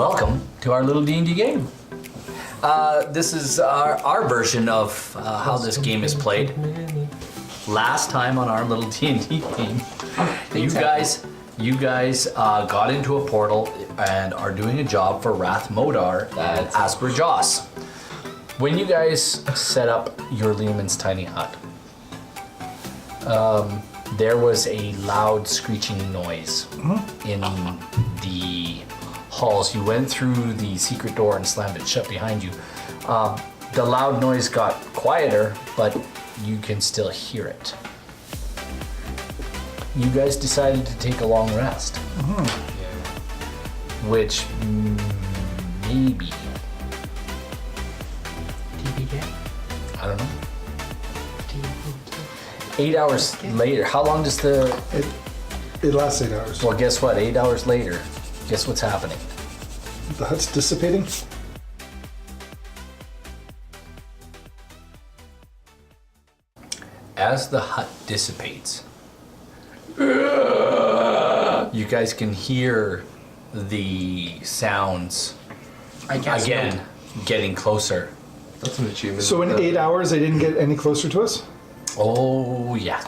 Welcome to our little D&D game. This is our version of how this game is played. Last time on our little D&D game, you guys got into a portal and are doing a job for Wrath Modar and Asper Joss. When you guys set up your Lehman's tiny hut, there was a loud screeching noise in the halls. You went through the secret door and slammed it shut behind you. The loud noise got quieter, but you can still hear it. You guys decided to take a long rest, which maybe, I don't know. 8 hours later. How long does It lasts 8 hours. Well, guess what? 8 hours later, guess what's happening? The hut's dissipating? As the hut dissipates, you guys can hear the sounds again getting closer. That's an achievement. So in 8 hours, they didn't get any closer to us? Oh, yeah.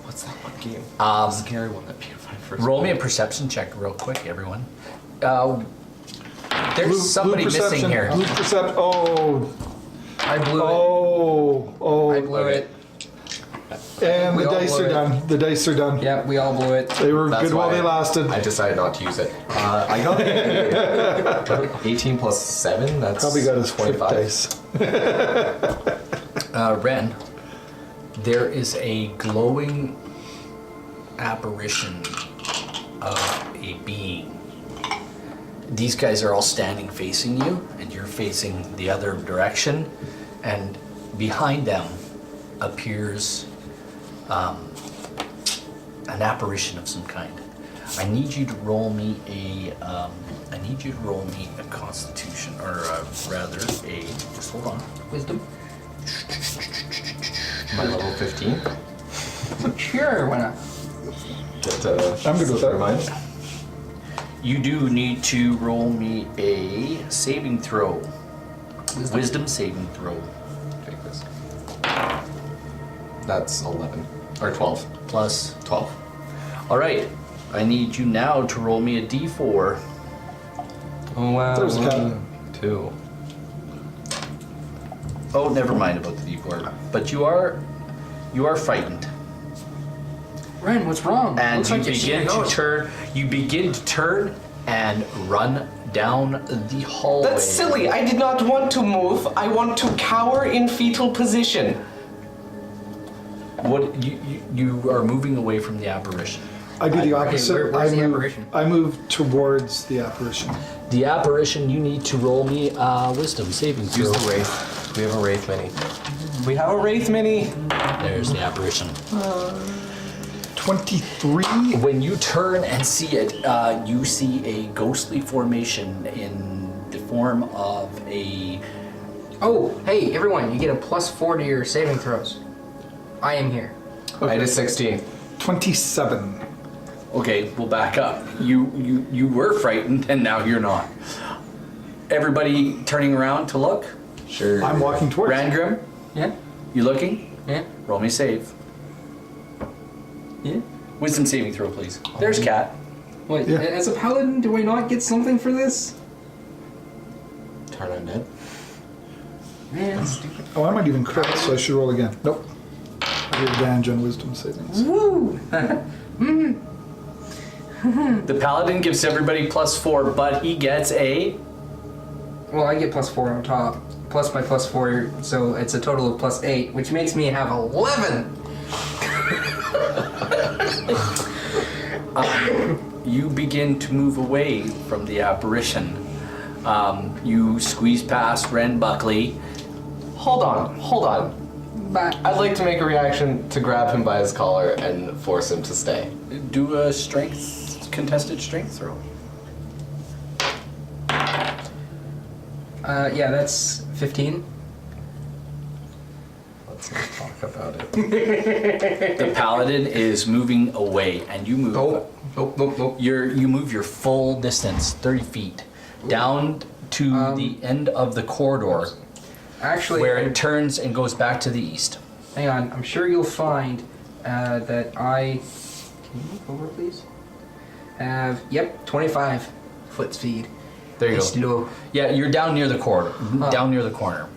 What's that one game? Um, Scary one that pt1 first. Roll me a perception check real quick, everyone. There's somebody missing here. Blue perception. Oh. I blew I blew it. And We the all dice blew are it. done. The dice are done. Yeah, we all blew it. They were That's good while why they lasted. I decided not to use it. I got 18 plus 7. That's Probably got his flip 25. dice. Ren, there is a glowing apparition of a being. These guys are all standing facing you, and you're facing the other direction, and behind them appears an apparition of some kind. I need you to roll me a Constitution, or rather a. Just hold on. Wisdom. My level 15. Sure, why not? I'm good with that. Mine. You do need to roll me a saving throw. Wisdom saving throw. Take this. That's 11. Or 12. Plus 12. All right, I need you now to roll me a d4. Oh wow. There's a cat. 2. Oh, never mind about the d4. But you are frightened, Ren, what's wrong? and Looks you like you're seeing begin a to ghost. turn. You begin to turn and run down the hallway. That's silly. I did not want to move. I want to cower in fetal position. What you are moving away from the apparition. I do the opposite. where's the I move, apparition? I move towards the apparition. The apparition. You need to roll me a wisdom saving throw. Use the Wraith. We have a Wraith mini. We have a Wraith Mini. There's the apparition. 23. When you turn and see it, you see a ghostly formation in the form of a. Oh, hey, everyone, you get a +4 to your saving throws. I am here. I did 16. 27. Okay, we'll back up. You were frightened, and now you're not. Everybody turning around to look. Sure. I'm walking towards. Rangrim, Yeah? you looking? Yeah? Roll me save. Yeah? Wisdom saving throw, please. There's Cat. What, Yeah. as a paladin, do I not get something for this? Turn undead. Man, stupid. Oh, I might even crit, so I should roll again. Nope. I get advantage on wisdom savings. Woo! The paladin gives everybody +4, but he gets a. Well, I get +4 on top, plus my +4, so it's a total of +8, which makes me have 11! You begin to move away from the apparition. You squeeze past Ren Buckley. Hold on. But I'd like to make a reaction to grab him by his collar and force him to stay. Do a contested strength throw. yeah, that's 15. Let's not talk about it. The paladin is moving away, and you move. Nope. You move your full distance, 30 feet, down to the end of the corridor, Actually, where it turns and goes back to the east. hang on. I'm sure you'll find that I. Can you move over, please? Have 25 foot speed. There you It's go. low. Yeah, you're down near the corridor. Down near the corner.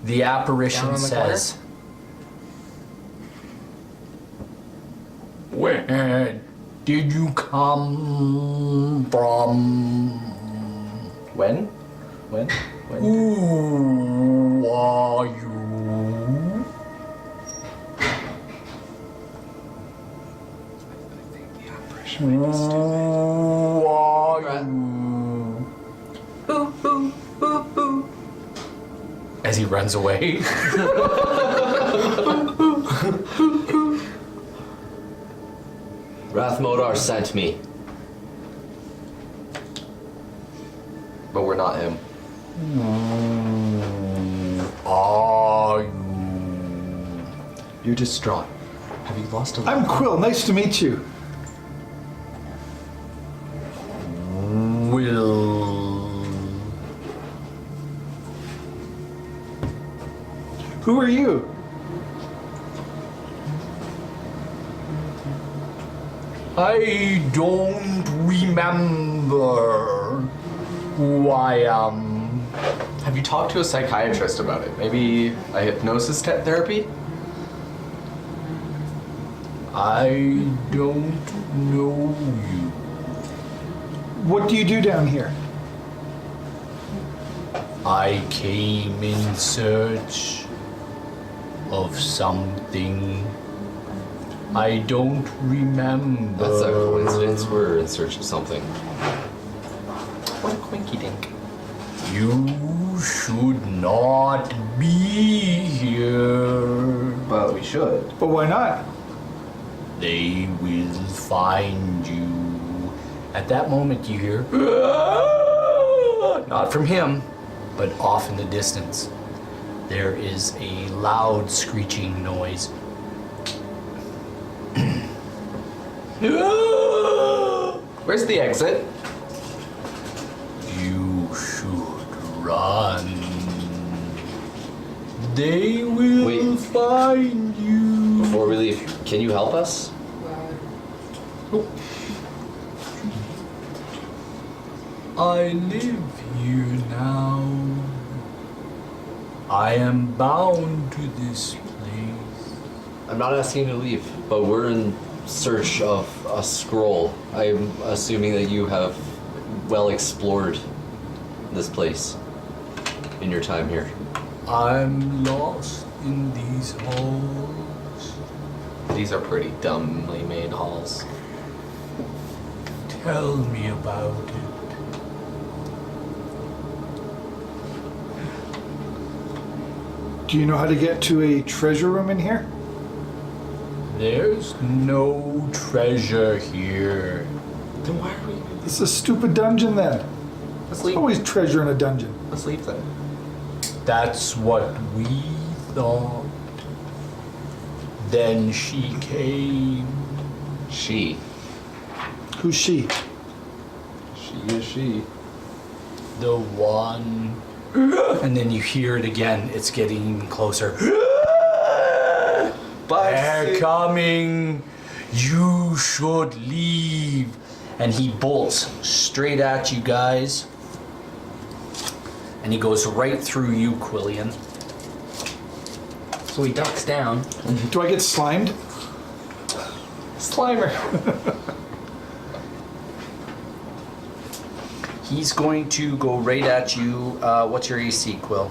The apparition Down on the says, "Where did you come from? When? Who are you?" Who are you? Boo. As he runs away. Rathmodar sent me. But we're not him. Are you? You're distraught. Have you lost a I'm Quill. Nice to meet you. Will. Who are you? I don't remember who I am. Have you talked to a psychiatrist about it? Maybe a hypnosis therapy? I don't know you. What do you do down here? I came in search of something. I don't remember. That's a coincidence. We're in search of something. What a quinky dink. You should not be here. But we should. But why not? They will find you. At that moment, you hear, not from him, but off in the distance. There is a loud screeching noise. Where's the exit? You should run. They will Wait. find you. Before we leave, can you help us? I live here now. I am bound to this place. I'm not asking you to leave, but we're in search of a scroll. I'm assuming that you have well explored this place in your time here. I'm lost in these halls. These are pretty dumbly made halls. Tell me about it. Do you know how to get to a treasure room in here? There's no treasure here. Then why are we... This is a stupid dungeon then. Let's There's leave. always treasure in a dungeon. Let's leave then. That's what we thought. Then she came. She. Who's she? She is she. The one. And then you hear it again. It's getting even closer. They're coming. You should leave. And he bolts straight at you guys. And he goes right through you, Quillian. So he ducks down. Do I get slimed? Slimer. He's going to go right at you. What's your AC, Quill?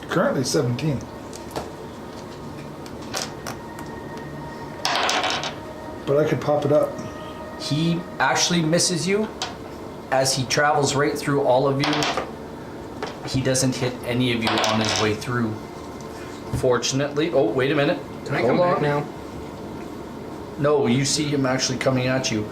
Currently 17. But I could pop it up. He actually misses you as he travels right through all of you. He doesn't hit any of you on his way through. Fortunately, oh, wait a minute. Can I come back now? No, you see him actually coming at you.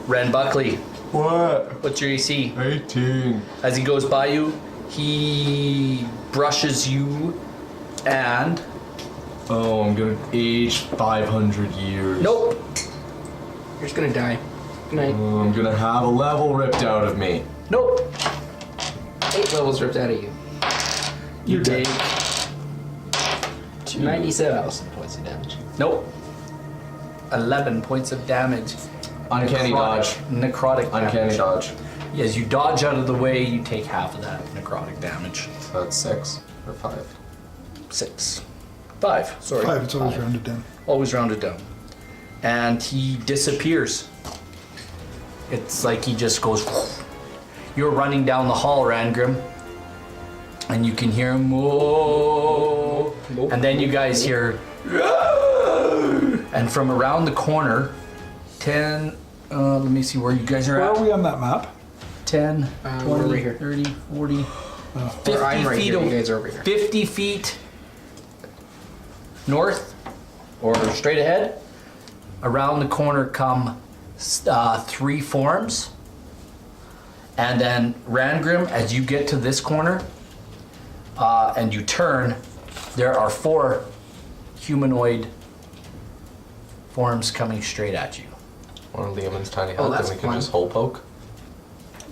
Ren Buckley, What? what's your AC? 18. As he goes by you, He brushes you and... Oh, I'm gonna age 500 years. Nope. You're just gonna die. Good night. Oh, I'm gonna have a level ripped out of me. Nope. 8 levels ripped out of you. You take... 97. Points of damage. Nope. 11 points of damage. Uncanny dodge. Necrotic Uncanny damage. dodge. As you dodge out of the way, you take half of that necrotic damage. So that's 6 or 5. 6. 5, sorry. 5, it's always rounded down. Always rounded down. And he disappears. It's like he just goes... You're running down the hall, Rangrim. And you can hear him... Whoa. Nope. And then you guys hear... And from around the corner, 10... let me see where you guys are Where at. are we on that map? 10, we're 20, over here. 30, 40, 50 Or I'm right feet here, you away. guys are over here. 50 feet north or straight ahead. Around the corner come 3 forms. And then Rangrim, as you get to this corner and you turn, there are 4 humanoid forms coming straight at you. One of Liam's tiny Oh, head, that's then we can fun. just hole poke.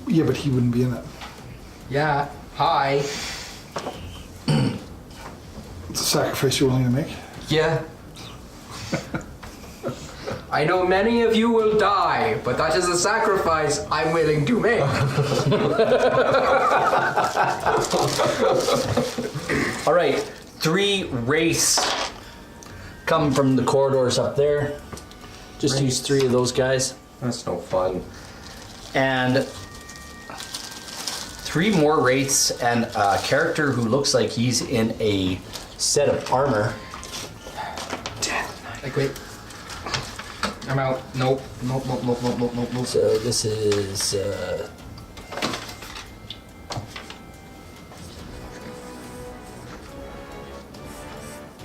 Yeah, but he wouldn't be in it. Yeah. Hi. It's a sacrifice you're willing to make. Yeah. I know many of you will die, but that is a sacrifice I'm willing to make. All right, 3 wraiths come from the corridors up there. Just use 3 of those guys. That's no fun. And 3 more wraiths and a character who looks like he's in a set of armor. Like, wait. I'm out. Nope. Nope, nope, nope, nope, nope, nope, nope. So this is...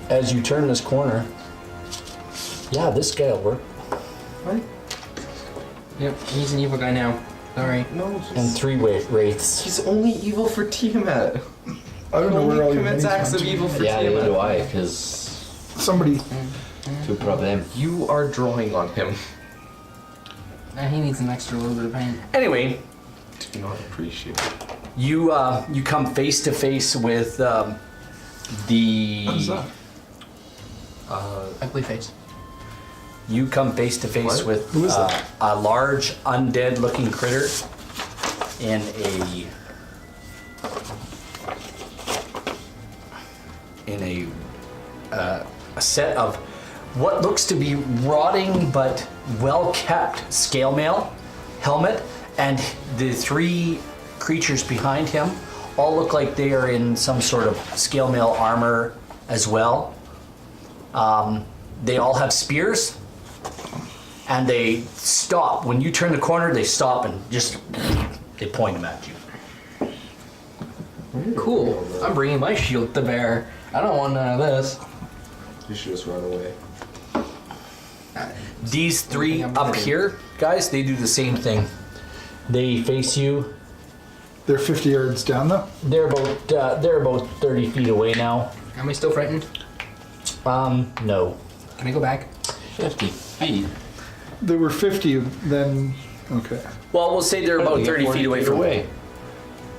as you turn this corner, yeah, this guy will work. What? Yep, he's an evil guy now. Sorry. No, And 3 wraiths. he's only evil for Tiamat. I don't know where all your commits minis acts of went. evil for Yeah, neither Tiamat. do I, because Somebody, two problem. You are drawing on him. He needs an extra little bit of pain. Anyway, Do not appreciate it. you come face to face with the... what is that? Ugly face. You come face to face What? with Who is that? a large undead-looking critter in a set of what looks to be rotting but well-kept scale mail helmet, and the 3 creatures behind him all look like they are in some sort of scale mail armor as well. They all have spears. And they stop. When you turn the corner, they stop and just, they point them at you. Cool. I'm bringing my shield to bear. I don't want none of this. You should just run away. These 3 up here, guys, they do the same thing. They face you. They're 50 yards down though? They're about 30 feet away now. Am I still frightened? No. Can I go back? 50 feet. They were 50, then, okay. Well, we'll say they're about Only 30 40 feet away from me.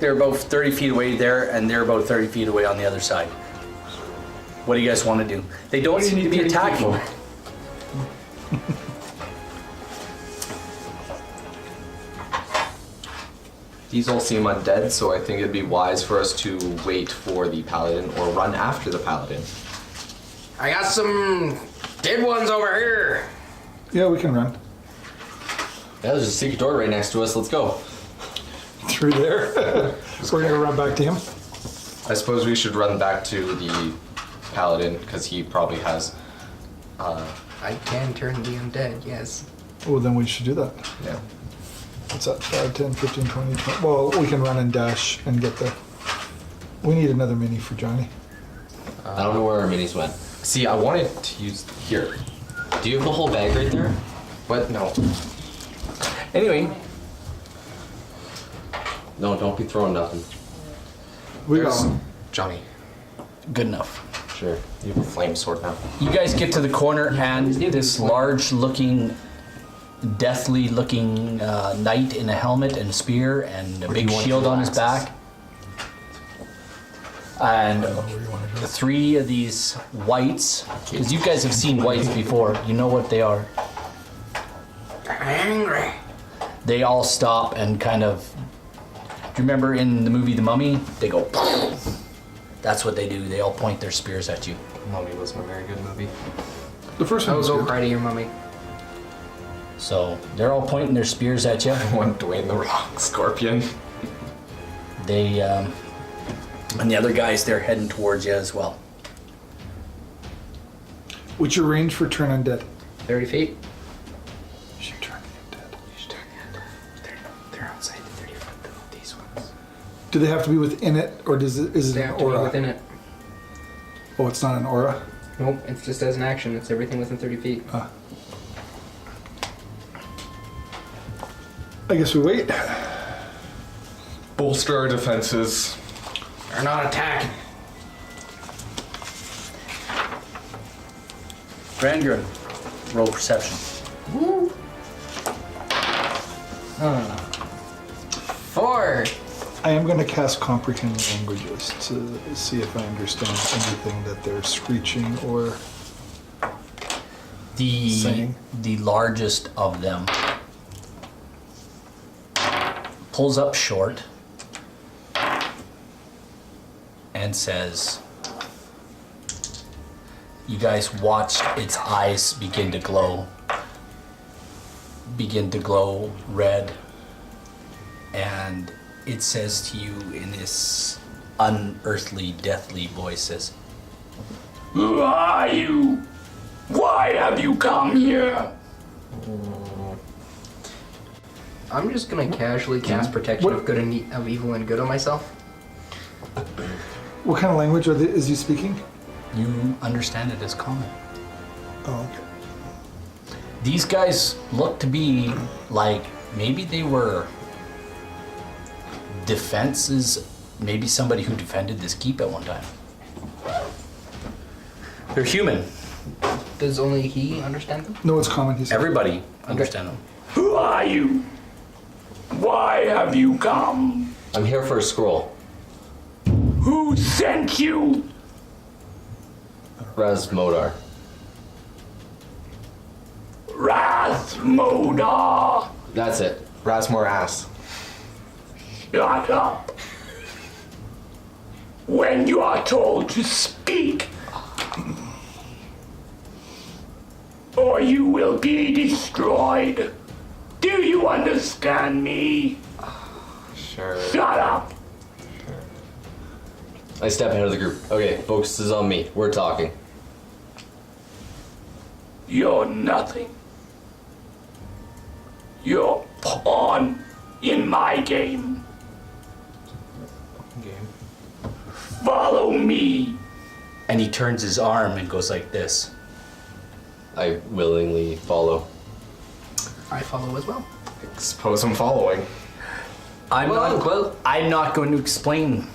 They're about 30 feet away there, and they're about 30 feet away on the other side. What do you guys want to do? They don't seem to be attacking. These all seem undead, so I think it'd be wise for us to wait for the paladin or run after the paladin. I got some dead ones over here. Yeah, we can run. Yeah, there's a secret door right next to us. Let's go. Through there. We're gonna run back to him. I suppose we should run back to the paladin, because he probably has... I can turn the undead, yes. Oh, then we should do that. yeah. What's that? 5, 10, 15, 20, 20. Well, we can run and dash and get there. We need another mini for Johnny. I don't know where our minis went. See, I wanted to use... Here. Do you have the whole bag right there? What? No. Anyway, No, don't be throwing nothing. We There's got Johnny. Good enough. Sure. You have a flame sword now. You guys get to the corner, and this large-looking, deathly-looking knight in a helmet and spear and a big shield on his back, and three of these whites. Because you guys have seen whites before, you know what they are. Angry. They all stop and kind of. Do you remember in the movie The Mummy? They go. That's what they do. They all point their spears at you. Mummy wasn't a very good movie. the first I one. will Was go good. cry to your mummy. So they're all pointing their spears at you. I want Dwayne the Rock Scorpion. They and the other guys, they're heading towards you as well. What's your range for turn undead? 30 feet. Shoot, turn undead. They're outside the 30 foot though, these ones. Do they have to be within it, or is it They an have to be aura? within it. Oh, it's not an aura. Nope, it's just as an action. It's everything within 30 feet. I guess we wait. Bolster our defenses. They're not attacking. Grandeur, roll perception. 4. I am going to cast comprehend languages to see if I understand anything that they're screeching or The saying. the largest of them pulls up short and says, you guys watched its eyes begin to glow red, and it says to you in this unearthly, deathly voice, says, "Who are you? Why have you come here?" I'm just gonna casually cast protection of good and of evil and good on myself. What kind of language is he speaking? You understand it as common. Oh, okay. These guys look to be like maybe they were defenses, maybe somebody who defended this keep at one time. They're human. Does only he understand them? No, it's common. He said. Everybody understand them. Who are you? Why have you come? I'm here for a scroll. Who sent you? Raz Modar. Rathmodar. That's it. Rasmore ass. Shut up. When you are told to speak, or you will be destroyed. Do you understand me? Sure. Shut up. I step ahead of the group. Okay, focus is on me. We're talking. You're nothing. You're a pawn in my game. Game. Follow me. And he turns his arm and goes like this. I willingly follow. I follow as well. Suppose I'm following. I'm Well, not going to explain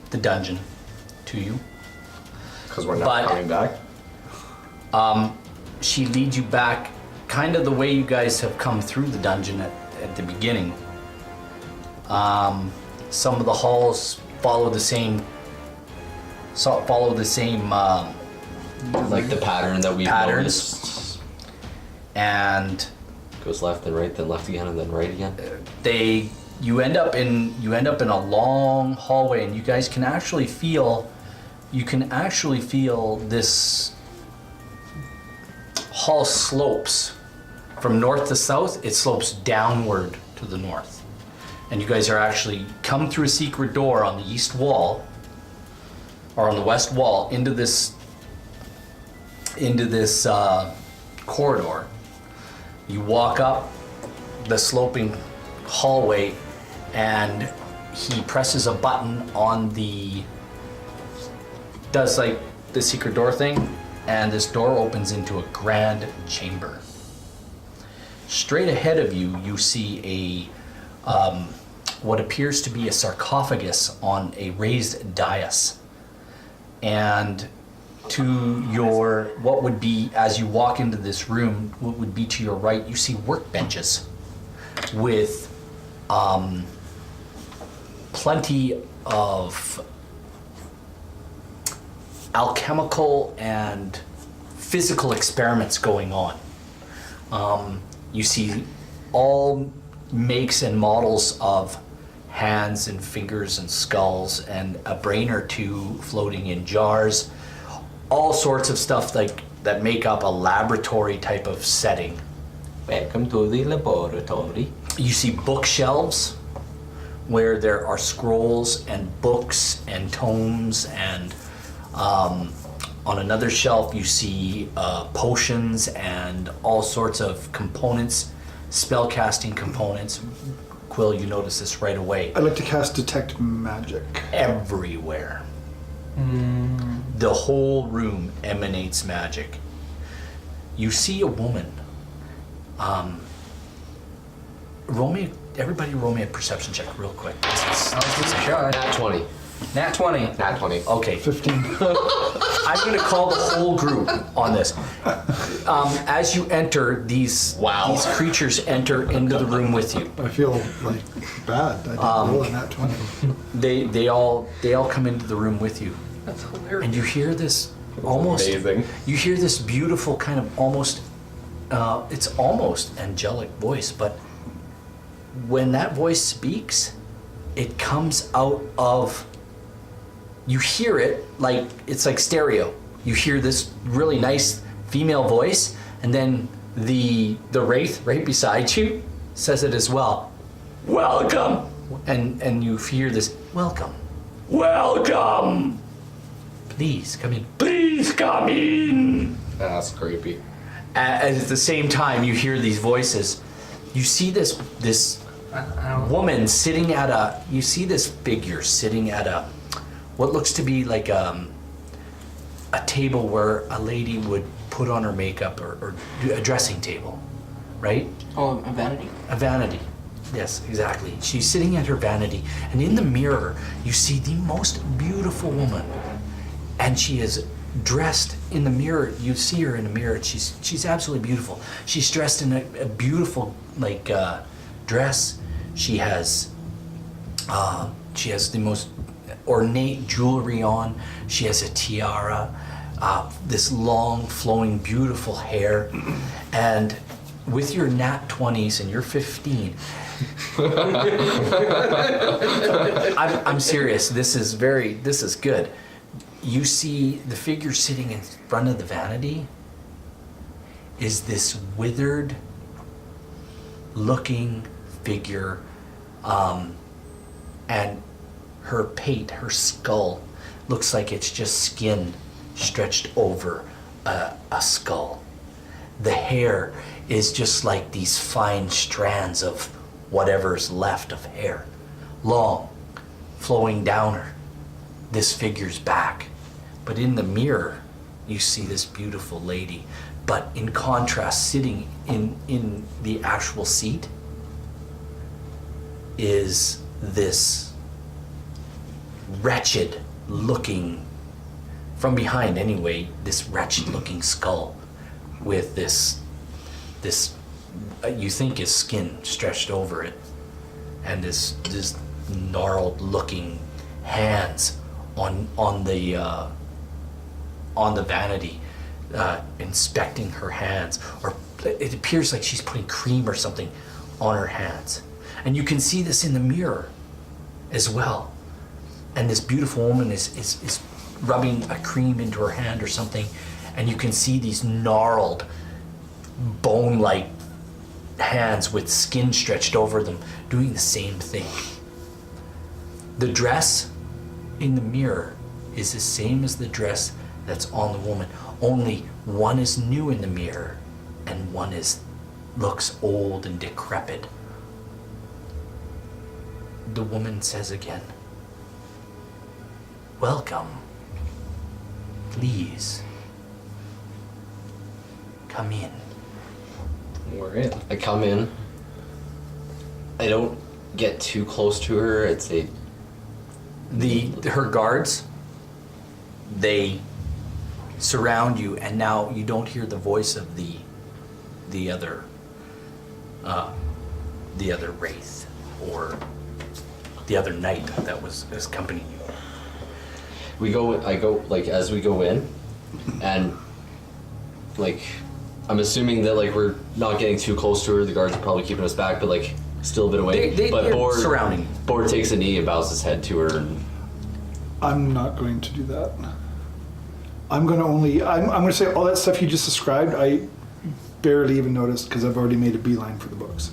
the dungeon to you. Because we're not But- coming back. She leads you back kind of the way you guys have come through the dungeon at the beginning. Some of the halls follow the same Like the pattern that we Patterns. noticed. and Goes left, then right, then left again, and then right again. you end up in a long hallway, and you guys can actually feel this hall slopes from north to south. It slopes downward to the north, and you guys are actually come through a secret door on the east wall or on the west wall into this corridor. You walk up the sloping hallway, and he presses a button on does like the secret door thing, and this door opens into a grand chamber. Straight ahead of you, you see a what appears to be a sarcophagus on a raised dais. And to your, what would be, as you walk into this room, what would be to your right, you see workbenches with plenty of alchemical and physical experiments going on. You see all makes and models of hands and fingers and skulls and a brain or two floating in jars. All sorts of stuff like that make up a laboratory type of setting. Welcome to the laboratory. You see bookshelves where there are scrolls and books and tomes, and on another shelf you see potions and all sorts of components, spellcasting components. Quill, you notice this right away. I'd like to cast Detect Magic. Everywhere. The whole room emanates magic. You see a woman. Everybody roll me a perception check real quick. I'll give it a shot. Nat 20. Nat 20. Nat 20. Okay, 15. I'm going to call the whole group on this. As you enter, these creatures enter into the room with you. I feel like bad. I didn't roll a nat 20. They all come into the room with you, That's hilarious. and you hear this almost. Amazing. You hear this beautiful kind of almost. It's almost angelic voice, but when that voice speaks, it comes out of. You hear it like it's like stereo. You hear this really nice female voice, and then the wraith right beside you says it as well. Welcome, and you hear this. Welcome, welcome. Please come in. Please come in. That's creepy. At the same time, you hear these voices. You see this woman sitting at a. You see this figure sitting at a. What looks to be like a table where a lady would put on her makeup or do a dressing table, right? Oh, a vanity. A vanity. Yes, exactly. She's sitting at her vanity, and in the mirror, you see the most beautiful woman. And she is dressed in the mirror. You see her in the mirror. She's absolutely beautiful. She's dressed in a beautiful dress. She has the most ornate jewelry on. She has a tiara, this long, flowing, beautiful hair, and with your nat 20s and your 15, I'm serious. This is good. You see the figure sitting in front of the vanity is this withered looking figure, and her pate, her skull, looks like it's just skin stretched over a skull. The hair is just like these fine strands of whatever's left of hair, long, flowing down her, this figure's back. But in the mirror, you see this beautiful lady. But in contrast, sitting in the actual seat is this wretched looking, from behind anyway, this wretched looking skull with this you think is skin stretched over it, and this gnarled looking hands on the vanity, inspecting her hands, or it appears like she's putting cream or something on her hands. And you can see this in the mirror as well. And this beautiful woman is rubbing a cream into her hand or something, and you can see these gnarled, bone-like hands with skin stretched over them doing the same thing. The dress in the mirror is the same as the dress that's on the woman, only one is new in the mirror and one looks old and decrepit. The woman says again, "Welcome. Please come in." We're in. I come in. I don't get too close to her, I'd say Her guards, they surround you, and now you don't hear the voice of the other wraith or the other knight that was accompanying you. I go like as we go in, and like I'm assuming that like we're not getting too close to her. The guards are probably keeping us back, but like still a bit away. But they're Board surrounding. Board takes a knee and bows his head to her. And I'm not going to do that. I'm going to say all that stuff you just described, I barely even noticed because I've already made a beeline for the books.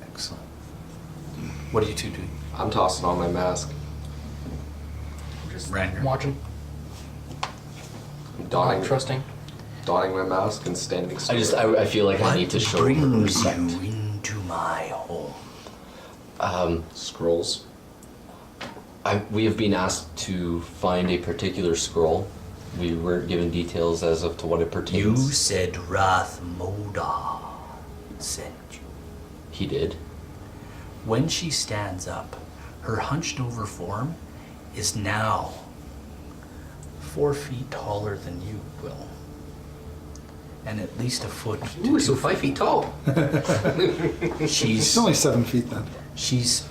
Excellent. What are you two doing? I'm tossing on my mask. Just Random. watching. I'm Not trusting. donning my mask and standing still. I feel like I need to show her brings respect. you into my home? Scrolls. We have been asked to find a particular scroll. We weren't given details as of to what it You pertains. said Rath Modar sent you. He did. When she stands up, her hunched over form is now 4 feet taller than you, Will. And at least a foot. to Ooh, so 2 5 feet tall. It's She's only 7 feet then. She's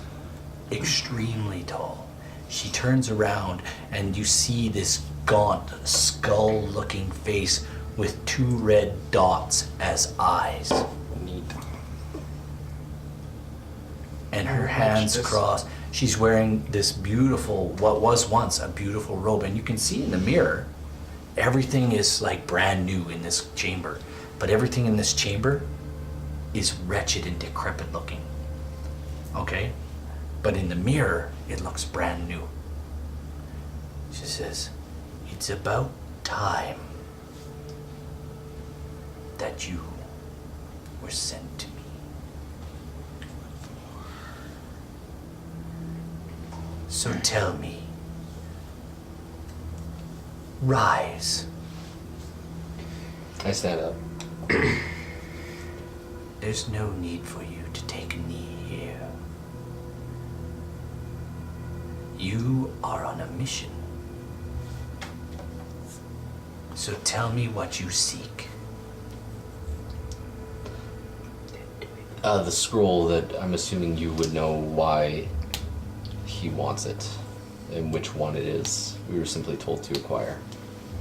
extremely tall. She turns around and you see this gaunt, skull-looking face with 2 red dots as eyes. Neat. And her hands crossed. She's wearing this beautiful, what was once a beautiful robe. And you can see in the mirror, everything is like brand new in this chamber. But everything in this chamber is wretched and decrepit looking. Okay? But in the mirror, it looks brand new. She says, "It's about time that you were sent to me." So tell me, rise. I stand up. There's no need for you to take a knee here. You are on a mission. So tell me what you seek. The scroll that I'm assuming you would know why he wants it and which one it is. We were simply told to acquire.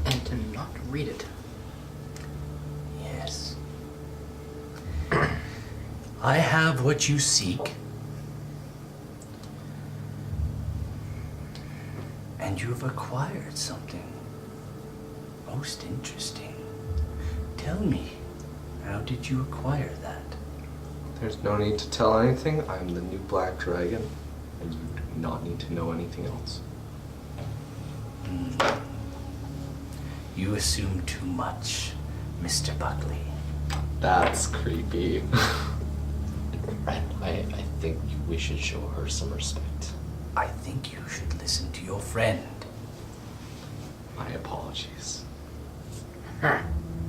And to not read it. Yes. I have what you seek. And you've acquired something most interesting. Tell me, how did you acquire that? There's no need to tell anything. I'm the new Black Dragon, and you do not need to know anything else. You assume too much, Mr. Buckley. That's creepy. I think we should show her some respect. I think you should listen to your friend. My apologies.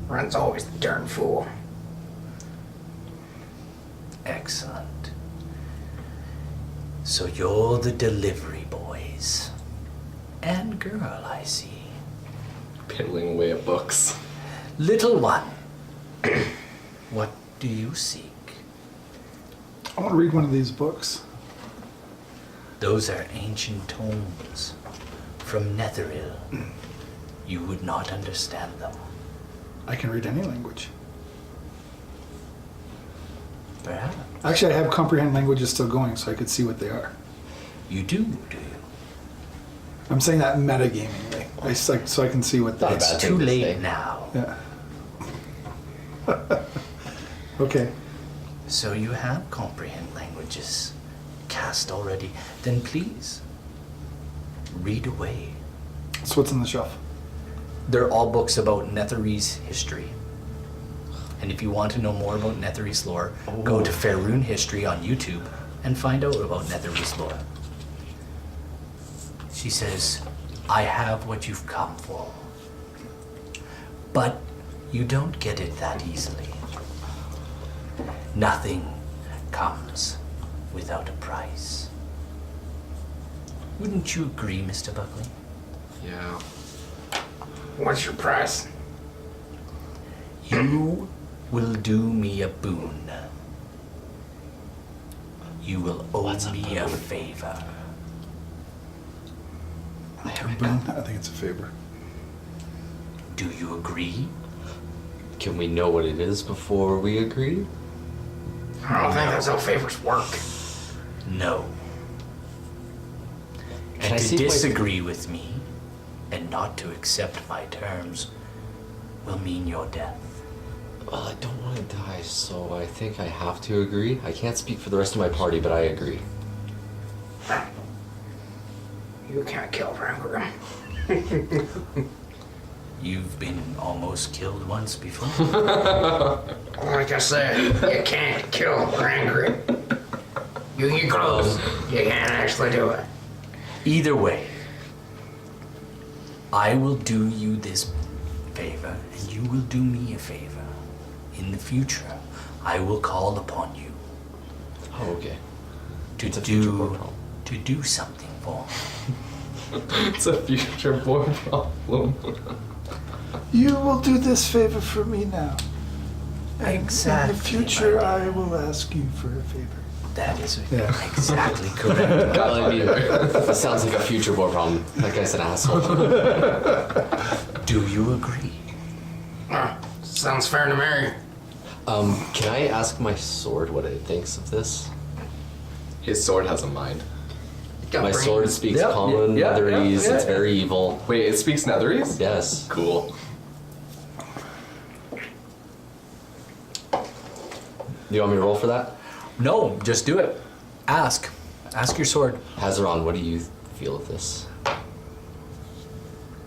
Run's always the darn fool. Excellent. So you're the delivery boys. And girl, I see. Piddling away at books. Little one, what do you seek? I want to read one of these books. Those are ancient tomes from Netheril. You would not understand them. I can read any language. Perhaps. Actually, I have comprehend languages still going, so I could see what they are. You do you? I'm saying that metagamingly. So I can see what they Not are. a bad It's thing too to late say. now. Yeah. Okay. So you have comprehend languages cast already. Then please, read away. So what's on the shelf? They're all books about Netherese history. And if you want to know more about Netherese lore, go to Faerun History on YouTube and find out about Netherese lore. She says, I have what you've come for. But you don't get it that easily. Nothing comes without a price. Wouldn't you agree, Mr. Buckley? Yeah. What's your price? You will do me a boon. You will owe me a favor. I think it's a favor. Do you agree? Can we know what it is before we agree? I don't think that's how favors work. No. Can I And to see if I- disagree with me and not to accept my terms will mean your death. Well, I don't want to die, so I think I have to agree. I can't speak for the rest of my party, but I agree. You can't kill Rangrim. You've been almost killed once before. Like I said, you can't kill Rangrim. You get close, you can't actually do it. Either way, I will do you this favor, and you will do me a favor. In the future, I will call upon you Oh, okay. to It's a future board do problem. to do something for me. It's a future board problem. You will do this favor for me now. And Exactly, in the future, my I will ask you for a favor. That is Yeah. exactly correct. Well, I mean, it sounds like a future board problem. That guy's an asshole. Do you agree? Sounds fair to me. Can I ask my sword what it thinks of this? His sword has a mind. My sword speaks Yep, common, yeah, netherese, yeah. it's very evil. Wait, it speaks netherese? Yes. Cool. You want me to roll for that? No, just do it. Ask. Ask your sword. Hazaron, what do you feel of this?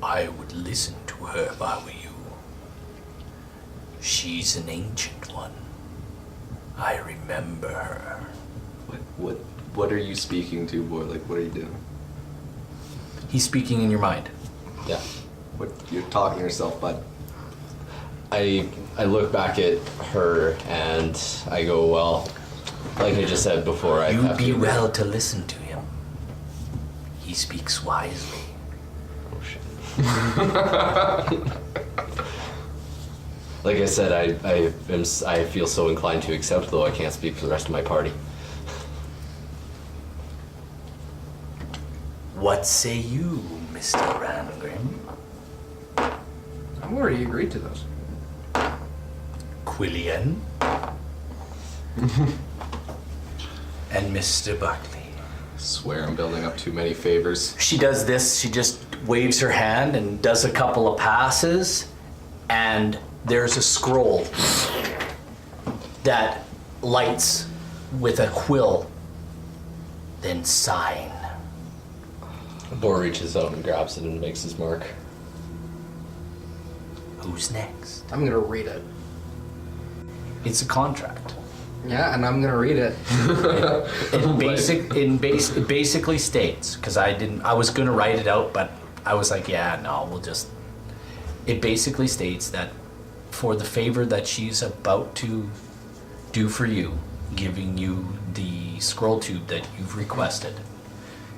I would listen to her if I were you. She's an ancient one. I remember her. What are you speaking to, boy? Like, what are you doing? He's speaking in your mind. Yeah. What you're talking to yourself, bud? I look back at her and I go, well, like I just said before, I You'd have be to well to listen to him. He speaks wisely. Oh shit. Like I said, I feel so inclined to accept, though I can't speak for the rest of my party. What say you, Mr. Rangrim? I've already agreed to those. Quillian? And Mr. Buckley. Swear I'm building up too many favors. She does this, she just waves her hand and does a couple of passes, and there's a scroll that lights with a quill, then sign. Boar reaches out and grabs it and makes his mark. Who's next? I'm gonna read it. It's a contract. Yeah, and I'm gonna read it. It basically states, because I was gonna write it out, but I was like, yeah, no, we'll just. It basically states that for the favor that she's about to do for you, giving you the scroll tube that you've requested,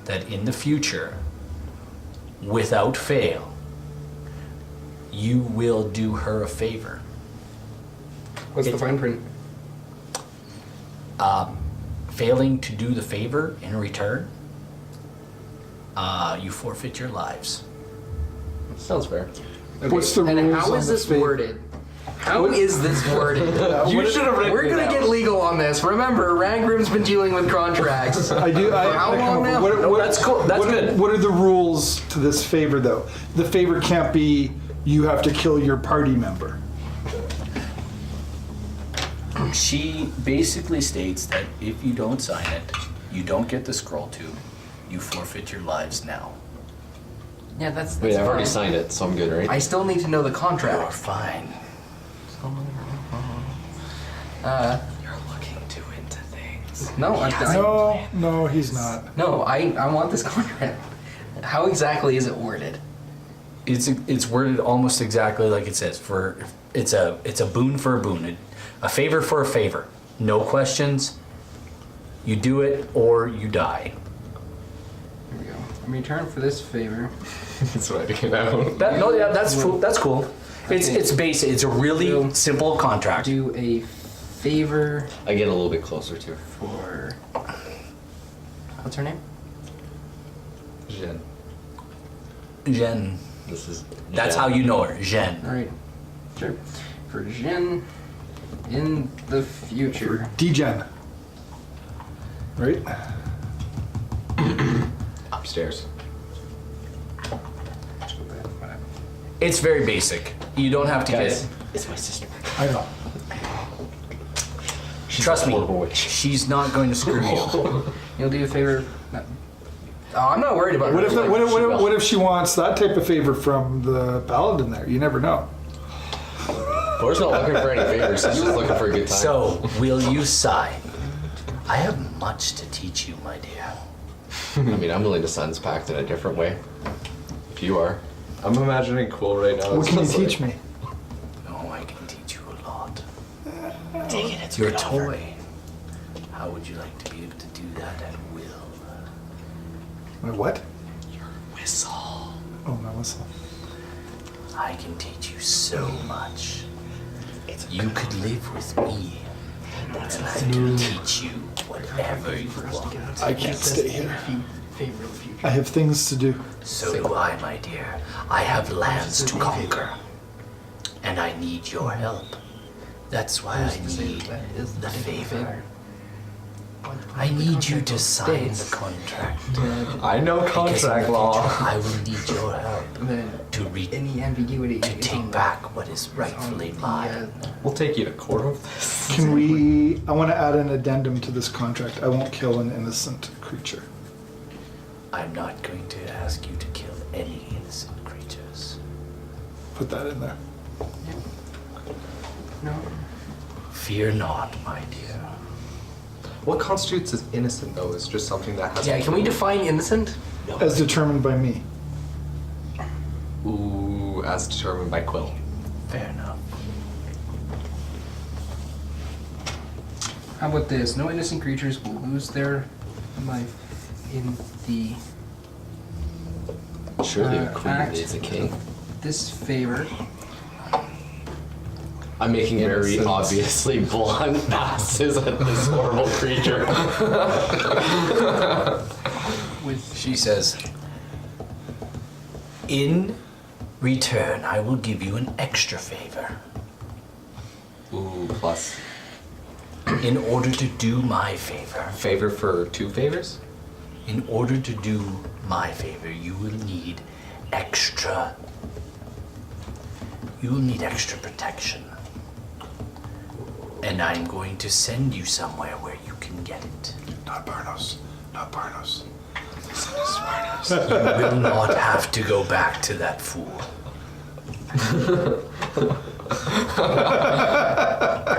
that in the future, without fail, you will do her a favor. What's the fine print? Failing to do the favor in return, you forfeit your lives. Sounds fair. What's the And rules how on is the this favor? worded? How is this worded? You should have written We're it gonna down. get legal on this. Remember, Rangrim's been dealing with contracts. I do. For how long now? No, that's cool. That's what good. What are the rules to this favor, though? The favor can't be you have to kill your party member. She basically states that if you don't sign it, you don't get the scroll tube. You forfeit your lives now. Yeah, that's Wait, I've already fine. signed it, so I'm good, right? I still need to know the You're contract. fine. You're looking too into things. No, No, he's not. no, I want this contract. How exactly is it worded? It's worded almost exactly like it says. It's a boon for a boon, a favor for a favor. No questions. You do it or you die. Here we go. In return for this favor, That's what I came out. That's cool. It's basic. It's a really simple contract. do a favor I get a little bit closer too. for. What's her name? Jen. Jen. This is. That's Jen. how you know her. Jen. Alright. Sure. For Jen in the future. D-Gen. Right? Upstairs. It's very basic. You don't have to Guys, get. it's my sister. I know. Trust me. horrible witch. She's not going to screw you. You'll do a favor. No. Oh, I'm not worried about What if, her. what if she wants that type of favor from the paladin there? You never know. Laura's not looking for any favors. She's just looking for a good time. So, will you sign? I have much to teach you, my dear. I mean, I'm willing to sign this pact in a different way. If you are. I'm imagining cool right now. What It's can you just teach like- me? Oh, I can teach you a lot. Take it, it's your toy. How would you like to be able to do that at will? My what? Whistle. Oh, my whistle. I can teach you so much. You could live with me, and I can teach you whatever you want. I can't stay here. I have things to do. So do I, my dear. I have lands to conquer, and I need your help. That's why I need the favor. I need you to sign the contract. I know Because in the contract law. future, I will need your help to Any ambiguity to is take on back what is rightfully mine. We'll take you to court over this. Can we... I want to add an addendum to this contract. I won't kill an innocent creature. I'm not going to ask you to kill any innocent creatures. Put that in there. No. Fear not, my dear. What constitutes as innocent though is just something that has. Yeah, can we define innocent? As determined by me. Ooh, as determined by Quill. Fair enough. How about this? No innocent creatures will lose their life in the Surely a queen act. is a king. This favor. I'm making very Innocence. obviously blunt passes at this horrible creature. With She says, in return, I will give you an extra favor. Ooh, plus In order to do my favor, favor for 2 favors. in order to do my favor, you will need extra protection. And I'm going to send you somewhere where you can get it. Not Barnos. Not Barnos. You will not have to go back to that fool.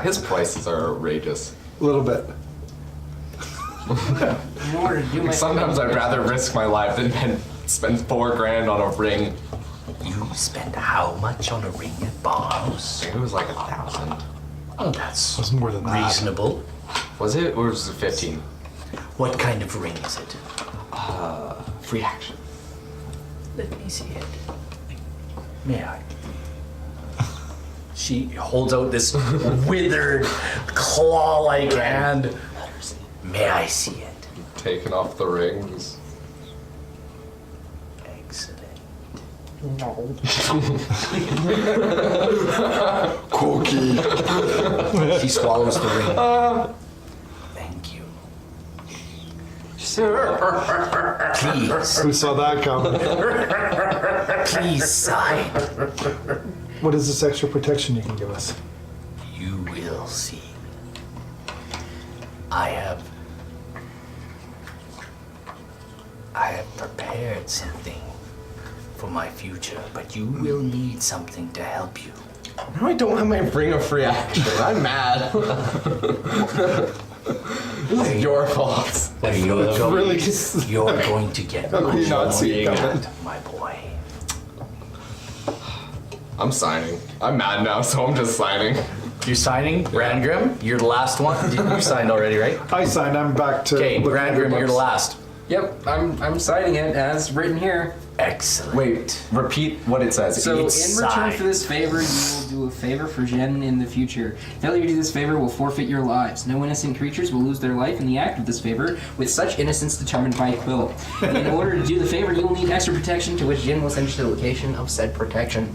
His prices are outrageous. A little bit. in order to do my Sometimes I'd rather risk my life than spend $4,000 on a ring. You spend how much on a ring at Barnos? It was like 1,000. Oh, that's It was more than that. reasonable. Was it, or was it 15? What kind of ring is it? Free action. Let me see it. May I? She holds out this withered, claw-like hand. May I see it? Taking off the rings. Excellent. Cookie. She swallows the ring. Thank you. Please, Who saw that coming? please sign. What is this extra protection you can give us? You will see. I have prepared something for my future, but you will need something to help you. No, I don't have my ring of free action. I'm mad. This is your fault. You're going, Really? you're going to get How could you not see it coming? my boy. I'm signing. I'm mad now, so I'm just signing. You're signing, Brandgrim. You're the last one. You signed already, right? I signed. I'm back to. Okay, looking at your Brandgrim, you're the books. last. Yep, I'm signing it as written here. Excellent. Wait, repeat what it says. So in Each return side. for this favor, you will do a favor for Jen in the future. Failure to do this favor will forfeit your lives. No innocent creatures will lose their life in the act of this favor, with such innocence determined by Quill. In order to do the favor, you will need extra protection, to which Jen will send you to the location of said protection.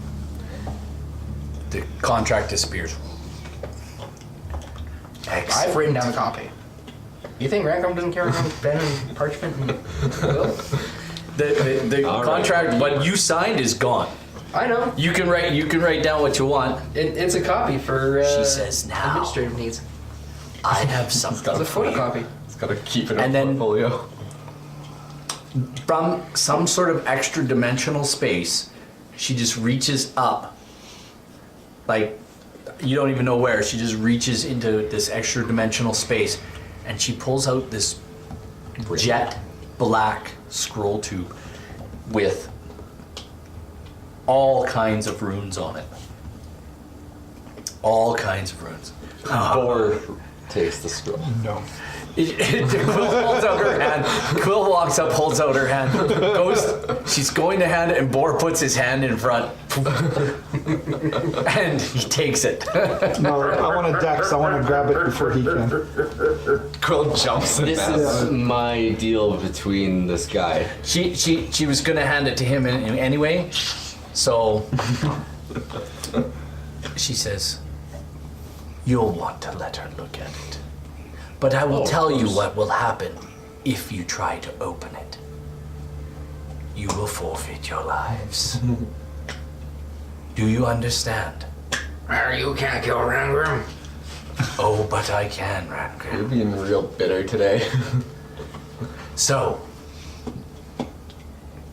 The contract disappears. Excellent. I've written down a copy. You think Random doesn't carry around pen and parchment and quill? The All right. contract, what you signed, is gone. I know. You can write down what you want. It's a copy for She says now. administrative needs. I have something It's a for you. photocopy. It's gotta keep it in And then- portfolio. From some sort of extra dimensional space, she just reaches up. Like, you don't even know where. She just reaches into this extra dimensional space and she pulls out this jet black scroll tube with all kinds of runes on it. All kinds of runes. Bor takes the scroll. No. Quill holds out her hand. Quill walks up, holds out her hand, goes. She's going to hand it, and Bor puts his hand in front, and he takes it. No, I want a dex. I want to grab it before he can. Quill jumps in This now. is my deal between this guy. She was gonna hand it to him anyway, so she says, "You'll want to let her look at it, but I will tell you what will happen if you try to open it. You will forfeit your lives. Do you understand?" You can't kill Randgrim. Oh, but I can, Randgrim. You're being real bitter today. So,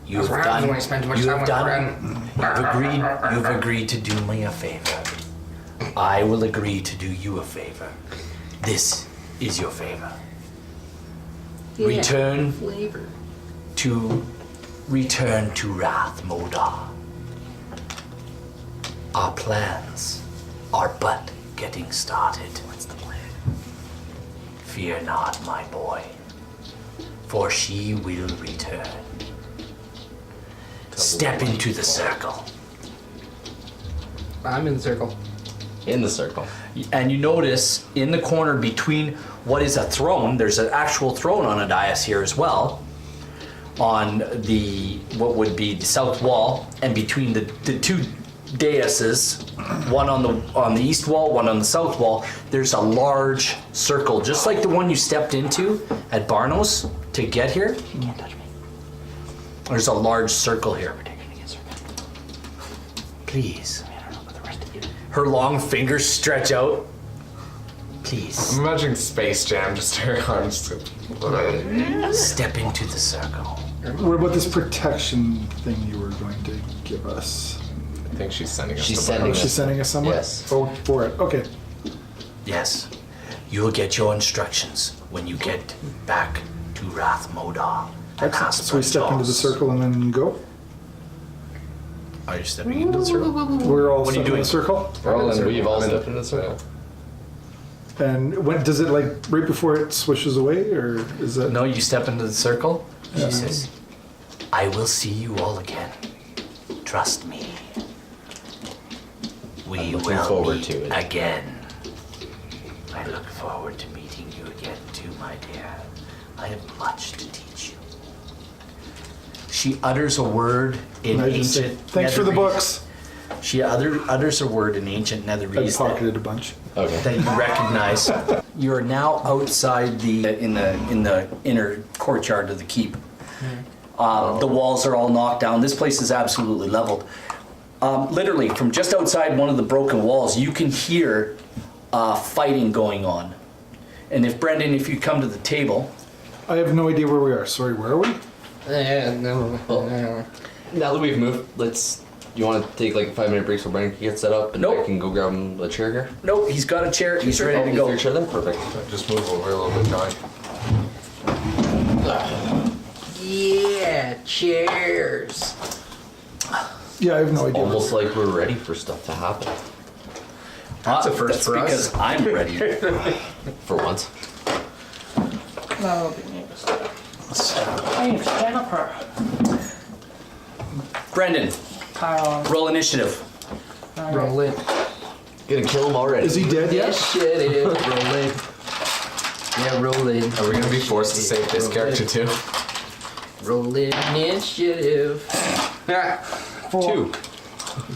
you've That's done. when I spend too much time with You've agreed to do me a favor. I will agree to do you a favor. This is your favor. Return to Wrath Modar. Our plans are but getting started. What's the plan? Fear not, my boy, for she will return. Step into the circle. I'm in the circle. In the circle. And you notice in the corner between what is a throne, there's an actual throne on a dais here as well, on the, what would be the south wall, and between the two daises, one on the east wall, one on the south wall, there's a large circle, just like the one you stepped into at Barno's to get here. You can't touch me. There's a large circle here. Please. Her long fingers stretch out. Please, I'm imagining Space Jam, just her arms. step into the circle. What about this protection thing you were going to give us? I think she's sending us She's somewhere. sending Oh, she's sending us somewhere? Yes. Oh, for it. Okay. Yes, you'll get your instructions when you get back to Wrath Modar. Excellent. So we step into the circle and then go? Are you stepping into the circle? We're all What are you stepping in doing? the circle? We're all in the- We've all I'm in stepped into the circle. And when does it, like, right before it swishes away, or is that... No, you step into the circle. She says, "I will see you all again. Trust me. We I'm looking will forward meet to it." again. I look forward to meeting you again too, my dear. I have much to teach you." She utters a word in I just say, ancient. thanks for the Netherese. books. She utters a word in ancient I Netherese pocketed a bunch. Okay. that you recognize. You are now outside in the inner courtyard of the keep. The walls are all knocked down. This place is absolutely leveled. Literally, from just outside one of the broken walls, you can hear fighting going on. And if Brendan, if you come to the table, I have no idea where we are. Sorry, where are we? No. Now that we've moved, you want to take like a 5-minute break so Brandon can get set up and Nope. I can go grab him a chair here? nope, he's got a chair. He's ready to Is go. there a chair then? Perfect. Just move over a little bit, John. Yeah, cheers. Yeah, I have no idea. Almost like we're ready for stuff to happen. That's a first for us. because I'm ready. For once. That'll be neat. Hey, Jennifer. Brendan, Kyle. roll initiative. Roll it. Gonna kill him already. Is he dead yet? Initiative. Roll it. Yeah, roll it. Are we gonna be forced to save this character too? Roll it. Initiative. 2.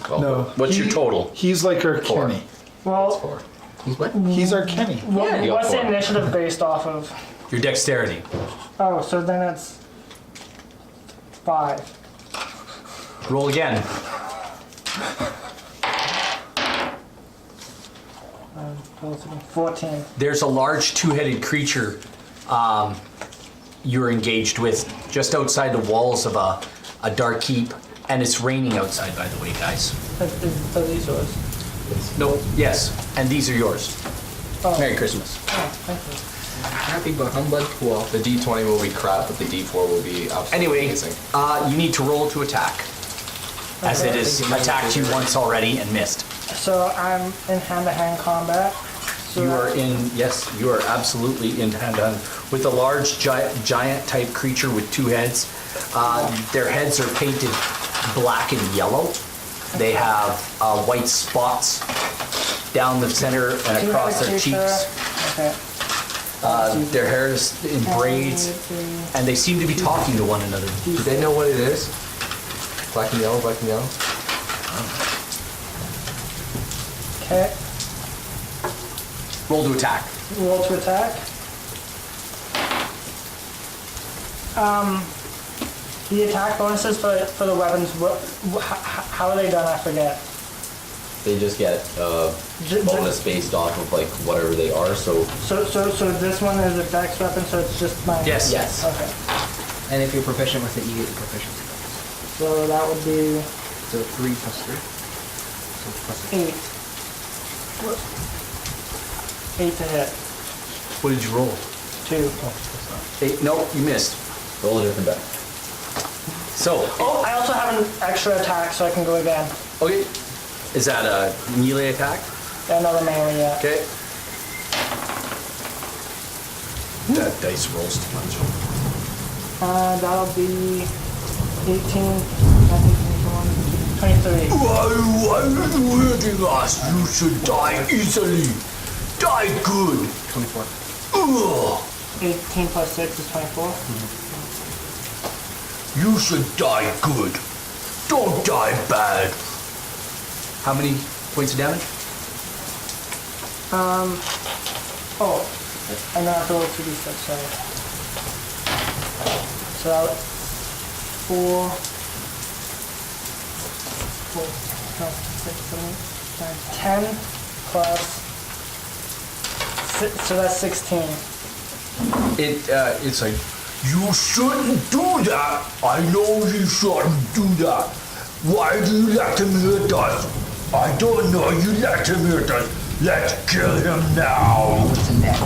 No. What's your total? He's like our 4. Kenny. Well, 4. He's what? He's our Kenny. you got what's the 4. initiative based off of? Your dexterity. Oh, so then it's 5. Roll again. 14. There's a large two-headed creature you're engaged with just outside the walls of a dark keep, and it's raining outside, by the way, guys. Are these yours? No, yes, and these are yours. Oh. Merry Christmas. Oh, thank you. Happy but humbug 12. The D20 will be crap, but the D4 will be absolutely Anyway, amazing. you need to roll to attack, as it Okay. has attacked you once already and missed. So I'm in hand-to-hand combat. So You are in, yes, you are absolutely in hand-to-hand with a large giant type creature with 2 heads. Their heads are painted black and yellow. They have white spots down the center and across their cheeks. Okay. Their hair is in braids, and they seem to be talking to one another. Do they know what it is? Black and yellow, black and yellow? Okay. Roll to attack. Roll to attack. The attack bonuses for the weapons, how are they done? I forget. They just get bonus based off of like whatever they are. So So this one is a dex weapon, so it's just my... Yes. yes. Okay. And if you're proficient with it, you get your proficiency bonus. So that would be So 3 plus 3. So plus 8. 8 to hit. What did you roll? 2. 8. No, you missed. Roll a different die. So, Oh, I also have an extra attack, so I can go again. okay. Is that a melee attack? Another melee, yeah. Okay. That dice rolls too much. That'll be 18, 19, 23. Why are you hurting us? You should die easily. Die good. 24. Ugh. 18 plus 6 is 24. You should die good. Don't die bad. How many points of damage? Oh, and then I have to roll 2d6, sorry. So that was 4, no, 6, 7, 8, 9, 10 plus 6, so that's 16. It's like, you shouldn't do that. I know you shouldn't do that. Why do you let him hurt us? I don't know. You let him hurt us. Let's kill him now. What's in that?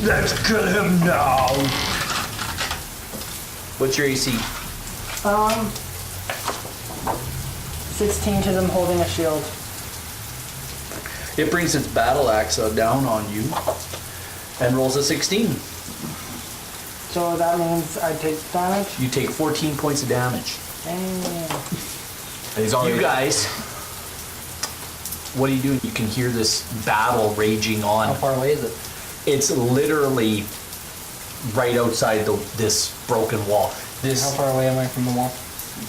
Let's kill him now. What's your AC? 16 to them holding a shield. It brings its battle axe down on you and rolls a 16. So that means I take damage. You take 14 points of damage. Damn. And he's already... You guys, what are you doing? You can hear this battle raging How on. far away is it? It's literally right outside this broken wall. How This, far away am I from the wall?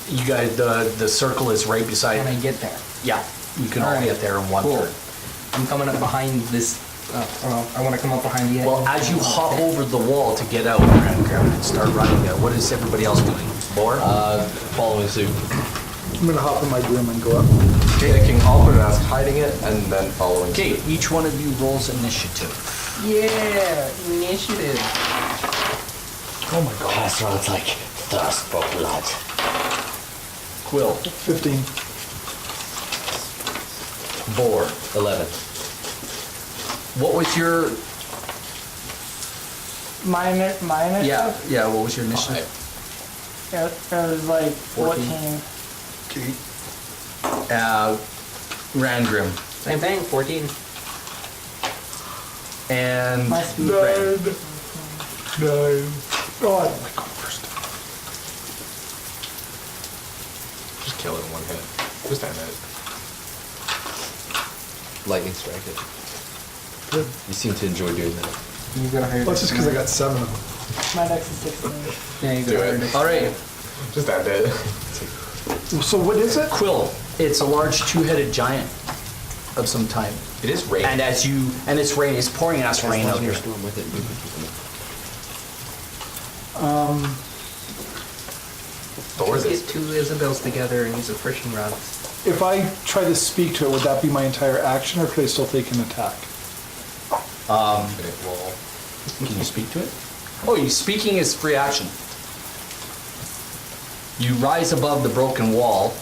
you guys, the circle is right beside. Can I get there? Yeah, you can all Alright, get there in one cool. turn. I'm coming up behind this. I want to come up behind the edge. Well, as you hop over the wall to get out and start running there, what is everybody else doing? More? Following suit. I'm gonna hop in my broom and go up. Taking off and ask, hiding it, and then following. Okay, each one of you rolls initiative. Yeah, initiative. Oh my god. That sounds like thirst for blood. Quill. 15. Boar. 11. What was your... My initiative? Yeah, what was your initiative? It was like 14. Okay. Rangrim. Bang bang, 14. And My speed. Ren. 9. Oh, I don't like going first. Just kill it in one hit. Just end it. Lightning strike it. You seem to enjoy doing that. You got a higher Well, that's just because I got 7 of them. My dex is 16. Yeah, you Do got a higher it. dex. All right, Just end it. So what is it? Quill. It's a large two-headed giant of some type. It is rain. And it's rain. It's pouring ass rain out here. Storm with it. Doors Get is. 2 Isabels together and use a friction rod. If I try to speak to it, would that be my entire action, or could I still take an attack? Can you speak to it? Oh, speaking is free action. You rise above the broken wall.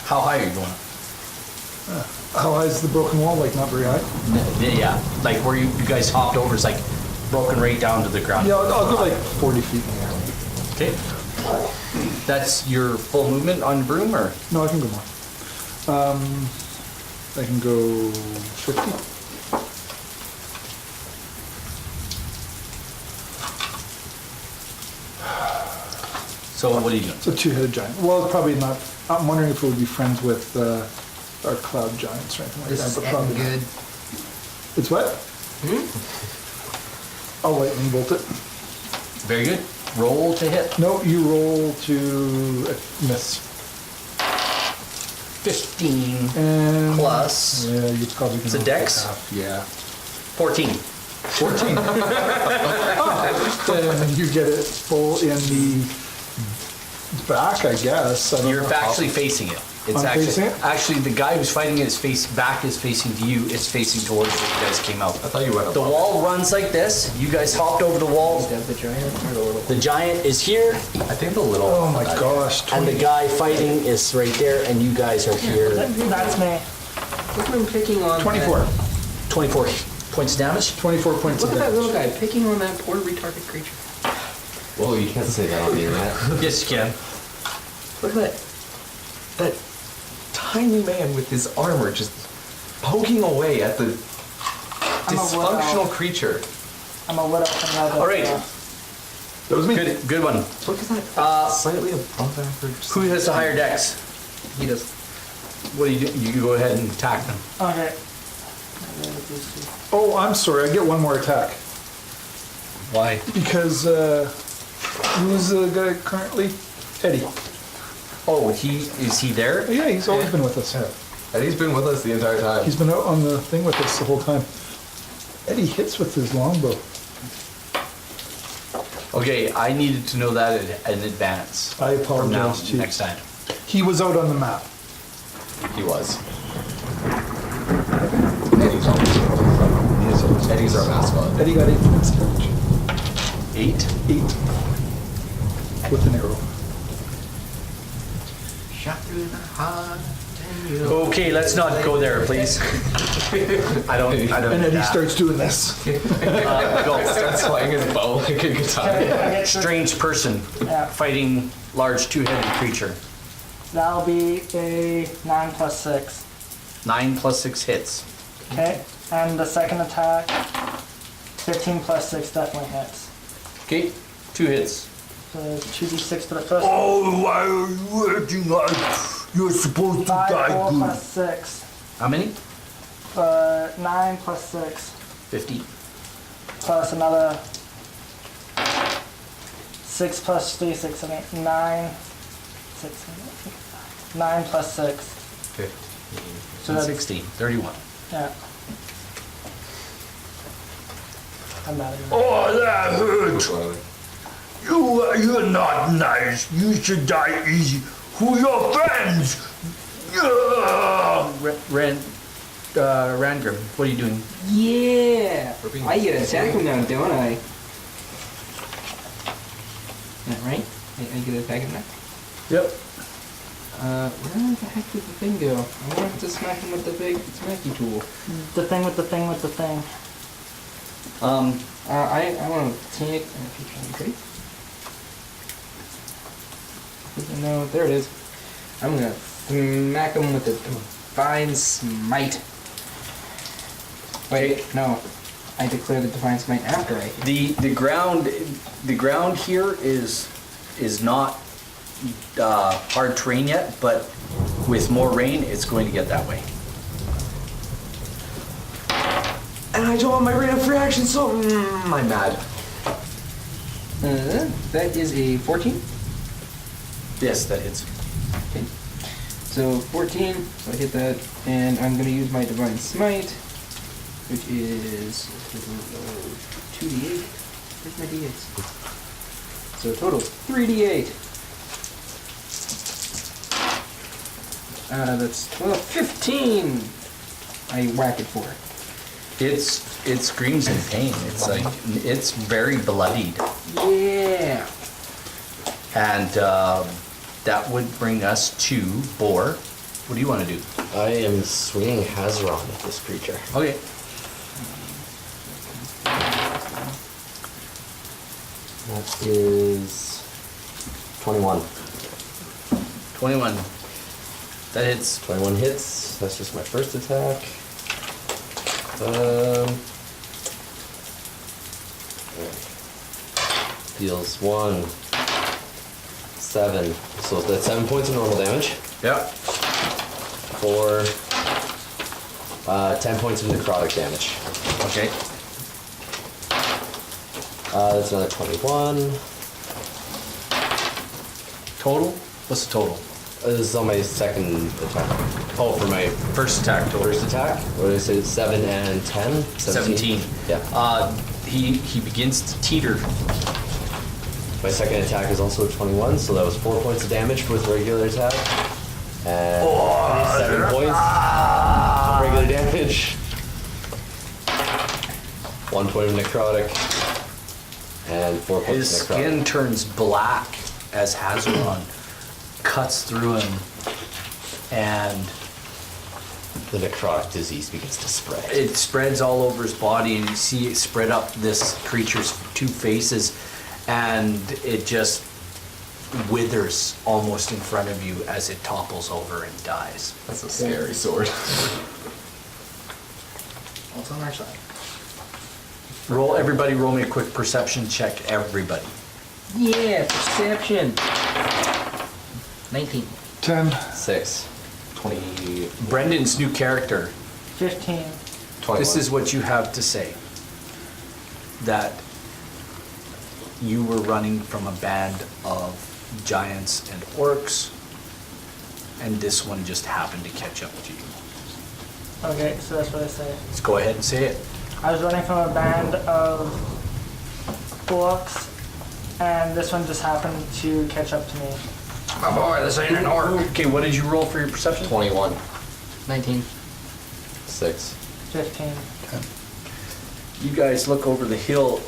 How high are you going? How high is the broken wall? Like, not very high? Yeah, like where you guys hopped over is like broken right down to the ground. Yeah, I'll go like 40 feet in the air. Okay. That's your full movement on broom, or? No, I can go more. I can go 50. So what are you doing? It's a two-headed giant. Well, it's probably not. I'm wondering if it would be friends with our cloud giants or anything like This that. is But ending probably good. It's what? I'll lightning bolt it. Very good. Roll to hit. No, you roll to miss. 15 And plus Yeah, you probably can. It's a roll dex? half. Yeah. 14. 14. And you get it full in the back, I guess. I don't You're know. actually facing it. It's I'm actually facing it? actually the guy who's fighting it, his back is facing to you. It's facing towards where you guys came out. I thought you went The above wall runs like this. You guys hopped over the wall. Is that the giant or the little? The giant is here, it. I think the little. Oh my gosh. and the 20. guy fighting is right there, and you guys are here. That's me. Look at him picking on 24. That, 24 points of damage. 24 points look of at that damage. little guy picking on that poor retarded creature. Whoa, you can't say that on the internet. Yes, you can. Look at that tiny man with his armor just poking away at the dysfunctional creature. I'm a little another. All right. That was me. Good one. Look at that slightly above average. Who has the higher dex? He does. What do you do? You go ahead and attack them. Okay. Oh, I'm sorry. I get one more attack. Why? Because, who's the guy currently? Eddie. Oh, is he there? Yeah, he's always been with us. Eddie's been with us the entire time. He's been out on the thing with us the whole time. Eddie hits with his longbow. Okay, I needed to know that in advance. I From now apologize, Chief. next time. He was out on the map. He was. Eddie's always Eddie's our mascot. Eddie got 8 points of damage. 8? 8. With an arrow. Shot through the heart. Okay, let's not go there, please. I don't. And Eddie starts doing this. Go. Starts playing his bow like a guitar. Strange person Yeah. fighting large two-headed creature. That'll be a 9 plus 6. 9 plus 6 hits. Okay. And the second attack, 15 plus 6 definitely hits. Okay, 2 hits. So 2d6 to the first. Oh, why are you acting like you're supposed to 5, die 4 good? plus 6. How many? 9 plus 6. 50. Plus another 6 plus 3, 6, 7, 8, 9. 6, 7, 8, 9 plus 6. 15. So that's 16. 31. Yeah. I'm mad at you. Oh, that hurts. Slowly. You're not nice. You should die easy. Who your friends? Yeah. Rangrim, what are you doing? Yeah! We're being I get to attack him now, don't I? Is that right? I get to attack him now? Yep. Where the heck did the thing go? I wanted to smack him with the big smacky tool. The thing with the thing with the thing. I want to take... Okay. No, there it is. I'm gonna smack him with the... Divine Smite. Wait, no. I declare the Divine Smite after I hit. The ground here is not hard terrain yet, but with more rain, it's going to get that way. And I don't have my rate of free action, so I'm mad. That is a 14. Yes, that hits. Okay. So 14, so I hit that, and I'm going to use my Divine Smite, which is 2d8. Where's my d8s? So total 3d8. That's 12, 15. I whack it for. It screams in pain. It's like it's very bloodied, Yeah. and that would bring us to Boar. What do you want to do? I am swinging Hazaron at this creature. Okay. That is 21. 21. That hits. 21 hits. That's just my first attack. Deals 1, 7. So that's 7 points of normal damage. Yep. 4, 10 points of necrotic damage. Okay. That's another 21. Total? What's the total? This is on my second attack. Oh, for my first attack total. First attack? What did I say? 7 and 10? 17. Yeah. He begins to teeter. My second attack is also 21, so that was 4 points of damage with regular attack. And 7 points of regular damage. 1 point of necrotic. And 4 points His of necrotic. skin turns black as Hazaron cuts through him, and The necrotic disease begins to spread. it spreads all over his body, and you see it spread up this creature's two faces, and it just withers almost in front of you as it topples over and dies. That's a scary sword. What's on our side? Everybody roll me a quick perception check, everybody. Yeah, perception. 19. 10. 6. 20. Brendan's new character. 15. 21. This is what you have to say. That you were running from a band of giants and orcs, and this one just happened to catch up to you. Okay, so that's what I say. Let's go ahead and say it. I was running from a band of orcs, and this one just happened to catch up to me. Oh boy, this ain't an orc. Okay, what did you roll for your perception? 21. 19. 6. 15. You guys look over the hill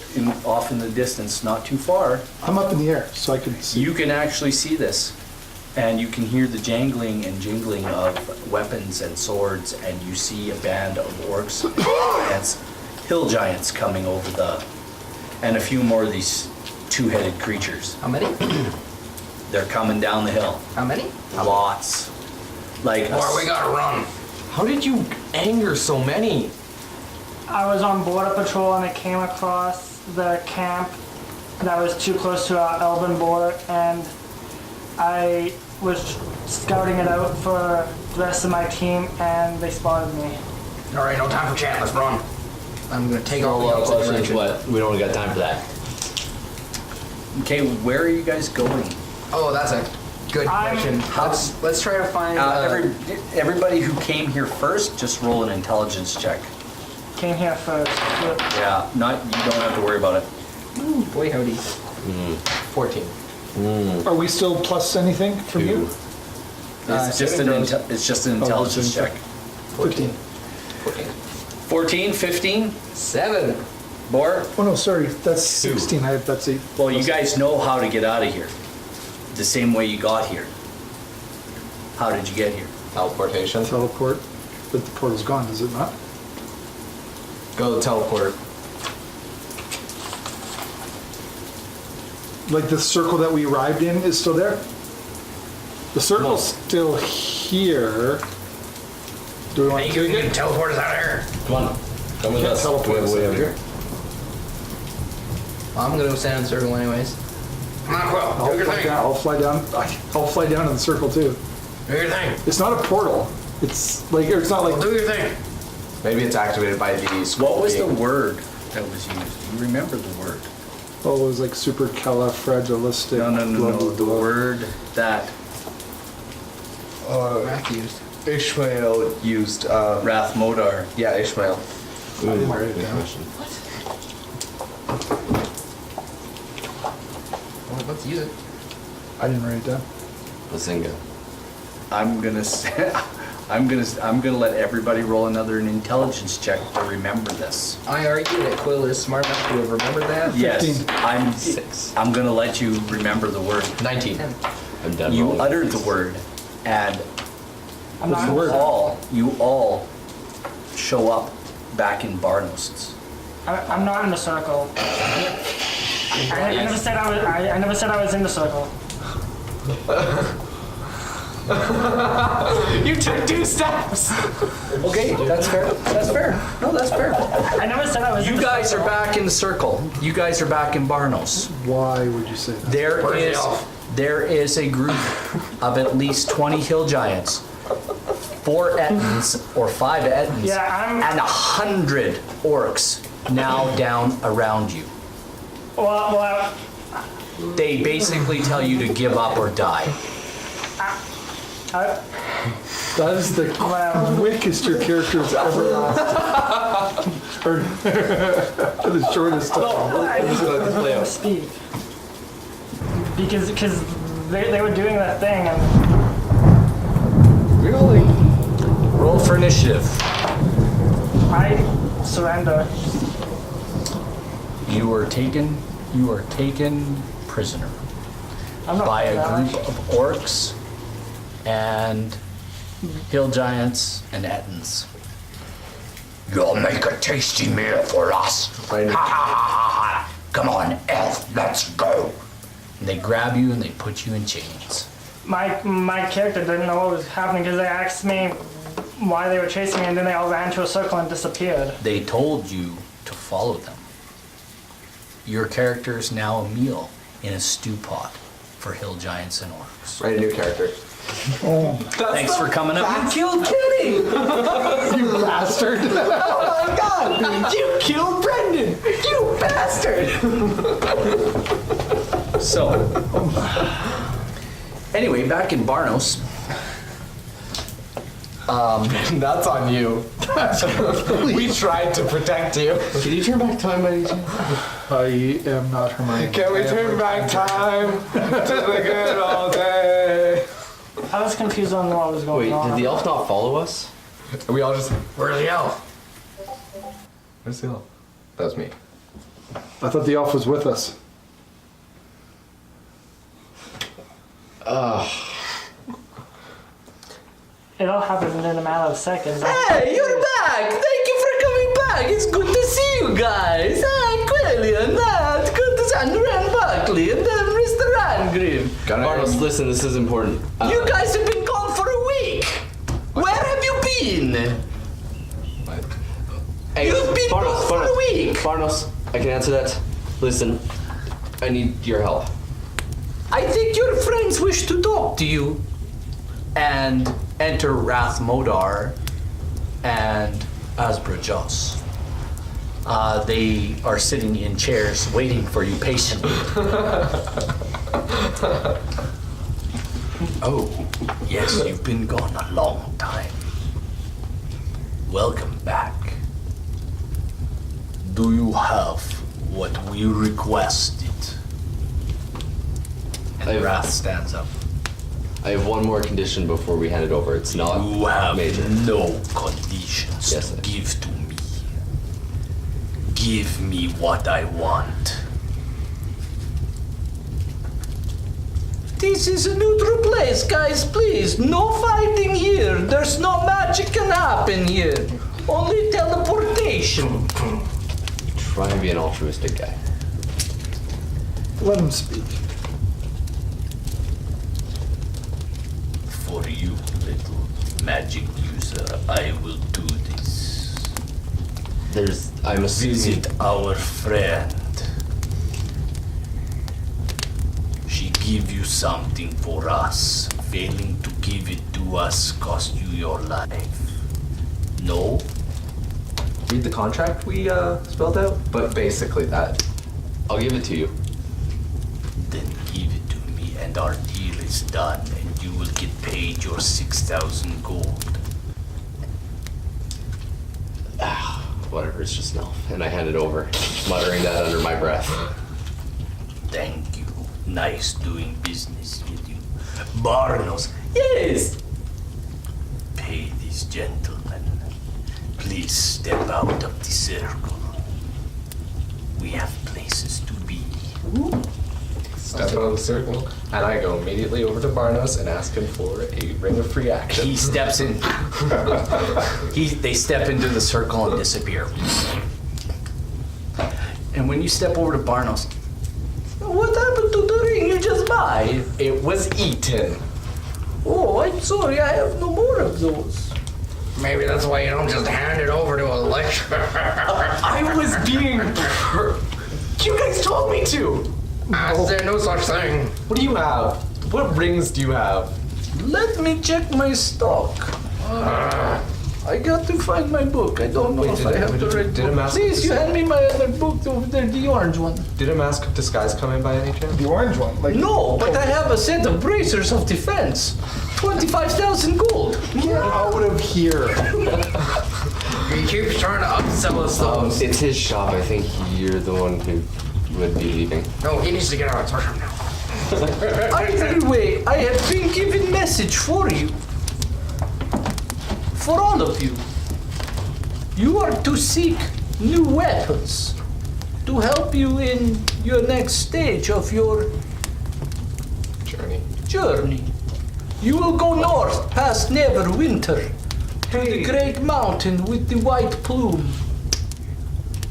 off in the distance, not too far. I'm up in the air, so I can see. You can actually see this, and you can hear the jangling and jingling of weapons and swords, and you see a band of orcs and hill giants coming over and a few more of these two-headed creatures. How many? They're coming down the hill. How many? Lots. Like, Boy, we gotta run. How did you anger so many? I was on border patrol and I came across the camp that was too close to our Elven border, and I was scouting it out for the rest of my team, and they spotted me. Alright, no time for chat, let's run. I'm gonna take all the Follow-up opposite question is direction. what? We don't got time for that. okay, where are you guys going? Oh, that's a good I'm- question. Let's try to find. Everybody who came here first, just roll an intelligence check. Came here first. Yeah, you don't have to worry about it. Boy, howdy. 14. Are we still plus anything from you? It's just an intelligence check. 15. 14. 14, 15, 7. Bor. Oh no, sorry, that's 16. That's 8. Well, you guys know how to get out of here. The same way you got here. How did you get here? Teleportation. Teleport, but the portal's gone, is it not? Go teleport. Like the circle that we arrived in is still there? The circle's still here. Do we want Hey, to you can teleport us out of here. Come on. Come with us. teleport us Way out over here. Well, I'm gonna go stand in a circle anyways. Come on, Quill. Do your thing. I'll fly down. I'll fly down in the circle too. Do your thing. It's not a portal. It's like it's not like Do your thing. Maybe it's activated by the scroll. What was the word that was used? Do you remember the word? oh, it was like supercalifragilistic. No. The word that Wrath used. Ishmael used. Wrath Modar. Yeah, Ishmael. I didn't write it Good down. question. Well, let's use it. I didn't write it down. Bazinga. I'm gonna say, I'm gonna let everybody roll another intelligence check to remember this. I argue that Quill is smart enough to have remembered that. Yes, 15. I'm gonna let you remember the word. 19. I'm done. You rolling. uttered the word, and I'm not. you all show up back in Barnos. I'm not in the circle. I never said I was. I never said I was in the circle. You took 2 steps! Okay, that's fair. That's fair. No, that's fair. I never said I was. in You the guys are circle. back in the circle. You guys are back in Barnos. Why would you say that? There is a group of at least 20 hill giants, 4 Ettins or 5 Ettins, Yeah, and 100 orcs now down around you. Well, They basically tell you to give up or die. That is the Well. quickest your character's ever lasted. Or the shortest time. I didn't speak because they were doing that thing and Really? Roll for initiative. I surrender. You are taken prisoner I'm not by a that. group of orcs and hill giants and Ettins. You'll make a tasty meal for us. Right. Ha ha ha ha! Come on, elf, let's go. And they grab you and they put you in chains. My character didn't know what was happening because they asked me why they were chasing me and then they all ran to a circle and disappeared. They told you to follow them. Your character is now a meal in a stew pot for hill giants and orcs. Write a new character. Thanks for coming up. You killed Kenny! You bastard! Oh my god! You killed Brendan! You bastard! So, anyway, back in Barnos, That's on you. We tried to protect you. Can you turn back time by any chance? I am not Hermione. Can we turn back time to the good old day? I was confused on what was going Wait, on. did the elf not follow us? We all just. where's the elf? Where's the elf? That was me. I thought the elf was with us. It all happened in a matter of seconds. Hey, you're back! Thank you for coming back! It's good to see you guys! Quillian, good to see you, Ran Buckley, and then Mr. Rangrim. Barnos, listen, this is important. You guys have been gone for a week! Where have you been? Hey, You've been gone for a week! Barnos, I can answer that. Listen, I need your help. I think your friends wish to talk to you. And enter Wrath Modar and Asbrajos. They are sitting in chairs waiting for you patiently. Oh, yes, you've been gone a long time. Welcome back. Do you have what we requested? And Wrath stands up. I have one more condition before we hand it over. It's not You have major. no conditions Yes, to sir. give to me. Give me what I want. This is a neutral place, guys, please. No fighting here. There's no magic can happen here. Only teleportation. Try and be an altruistic guy. Let him speak. for you, little magic user. I will do this. I'm assuming. Visit our friend. She give you something for us. Failing to give it to us cost you your life. No? Read the contract we spelled out, but basically that. I'll give it to you. Then give it to me and our deal is done and you will get paid your 6,000 gold. Whatever, it's just no. And I hand it over, muttering that under my breath. Thank you. Nice doing business with you. Barnos. Yes! Pay these gentlemen. Please step out of the circle. We have places to be. Step out of the circle, and I go immediately over to Barnos and ask him for a ring of free action. He steps in. They step into the circle and disappear. And when you step over to Barnos, what happened to the ring you just buy? It was eaten. Oh, I'm sorry, I have no more of those. Maybe that's why you don't just hand it over to a lecturer. I was being. You guys told me to. There's no such thing. What do you have? What rings do you have? Let me check my stock. I got to find my book. I don't know Wait, if did I it- have the did- right did a book. mask Please, you decide- hand me my other book over there, the orange one. Did a mask of disguise come in by any chance? The orange one, like No, but I have a set of bracers of defense. 25,000 gold. get out of here. He keeps trying to upsell us those. It's his shop. I think you're the one who would be leaving. No, he needs to get out of touch now. Either way, I have been given message for you. For all of you. You are to seek new weapons to help you in your next stage of your journey. You will go north past Neverwinter to the great mountain with the white plume.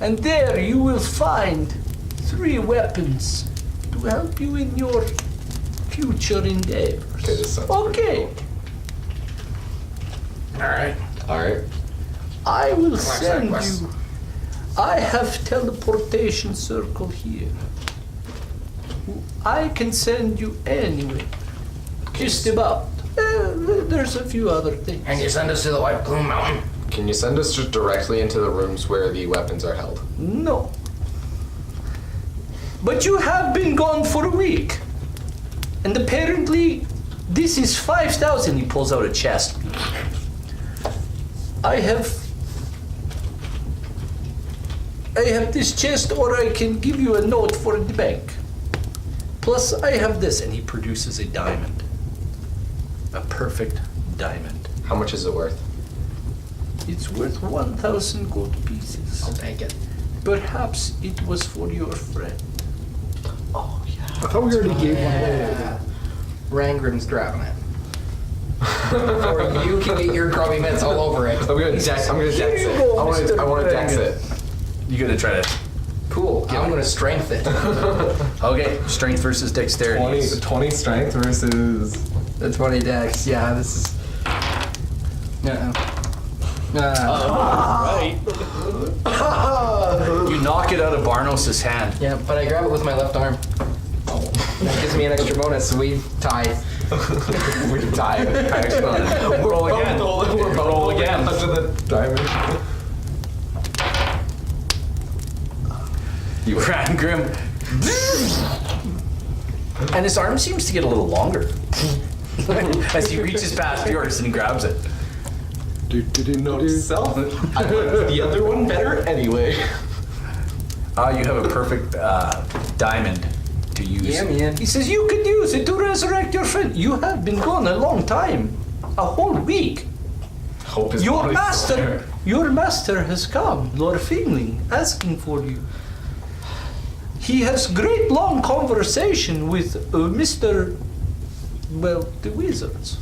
And there you will find 3 weapons to help you in your future endeavors. Okay, this sounds Okay. Alright. Alright. I will side send quest. you. I have teleportation circle here. I can send you anywhere. Just about. There's a few other things. And you send us to the White Plume Mountain. Can you send us just directly into the rooms where the weapons are held? No. But you have been gone for a week. And apparently, this is 5,000. He pulls out a chest. I have this chest, or I can give you a note for the bank. Plus, I have this, and he produces a diamond. A perfect diamond. How much is it worth? It's worth 1,000 gold pieces. I'll take it. Perhaps it was for your friend. I thought we already gave one away. Rangrim's grabbing it. Or you can get your grubby mitts all over it. I'm gonna dex it. you go, I want to Mr. dex it. You gotta try to. Cool. I'm gonna strength it. Okay, strength versus dexterity. 20 strength versus. The 20 dex. Yeah, this is. Right. You knock it out of Barnos' hand. Yeah, but I grab it with my left arm. That gives me an extra bonus, so we tie. We die. Roll again. Roll again. Under the diamond. You ran grim. And his arm seems to get a little longer. As he reaches past yours and grabs it. Note to self. I like the other one better anyway. You have a perfect diamond to use. Yeah, man. He says you could use it to resurrect your friend. You have been gone a long time. A whole week. Hope is Your master has come, Lord Fingling, asking for you. He has great long conversation with Mr. Well, the wizards.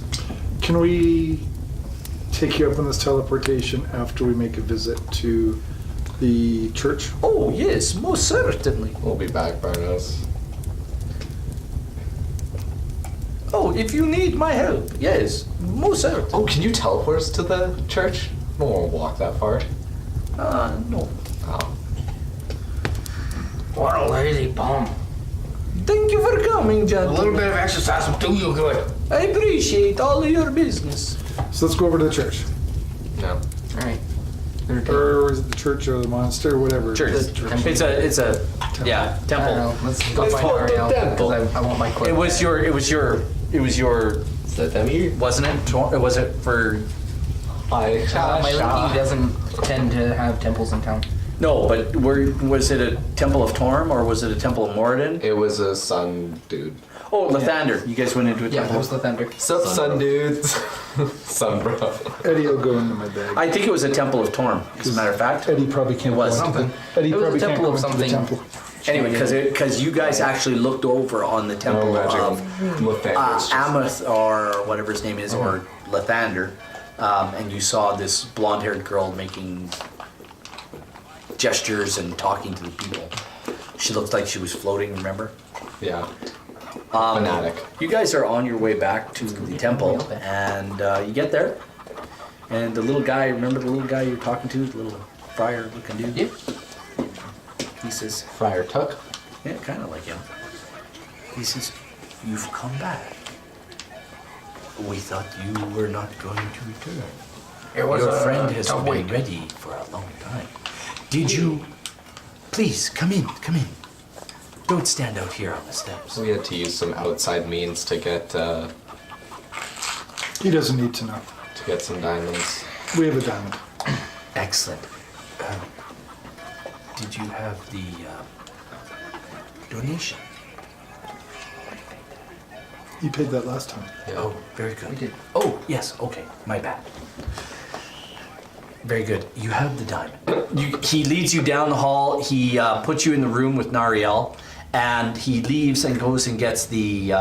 Can we take you up on this teleportation after we make a visit to the church? Oh yes, most certainly. We'll be back, Barnos. Oh if you need my help, yes, most certainly. Oh, can you teleport us to the church? I won't walk that far. No. Oh. What a lazy bum. Thank you for coming, A gentlemen. little bit of exercise will do you good. I appreciate all of your business. So let's go over to the church. No. All right. Or is it the church or the monastery or whatever? Church. It's a yeah, I temple. don't know. Let's go Let's find go to the Ariel temple. because I want my quip. It was your Is that them here? wasn't it? Was it for Hi. My lady doesn't tend to have temples in town. no, but was it a temple of Torm or was it a temple of Moradin? It was a sun dude. Oh, Lathander. You guys went into a Yeah, temple. that was the thunder. Sup, sun dudes? Sun bro. Eddie will go into my bag. I think it was a temple of Torm, as a matter of fact. Eddie probably can't It was go into something. the, Eddie It was a probably can't temple go of into the something. temple. Anyway, because you guys actually looked over on the temple of Amath or whatever his name is, or Lathander, and you saw this blonde-haired girl making gestures and talking to the people. She looked like she was floating, remember? Yeah. Fanatic. You guys are on your way back to the temple, and you get there, and the little guy, remember the little guy you're talking to, the little friar-looking dude? Yeah. He says, Friar Tuck. yeah, kind of like him. He says, you've come back. We thought you were not going to return. It was Your a friend has tough been week. ready for a long time. Did you... Please, come in, come in. Don't stand out here on the steps. We had to use some outside means to get He doesn't need to know. some diamonds. We have a diamond. Excellent. Did you have the donation? You paid that last time. Yeah. Oh, very good. We did. Oh, yes, okay, my bad. Very good. You have the diamond. He leads you down the hall. He puts you in the room with Nariel, and he leaves and goes and gets the.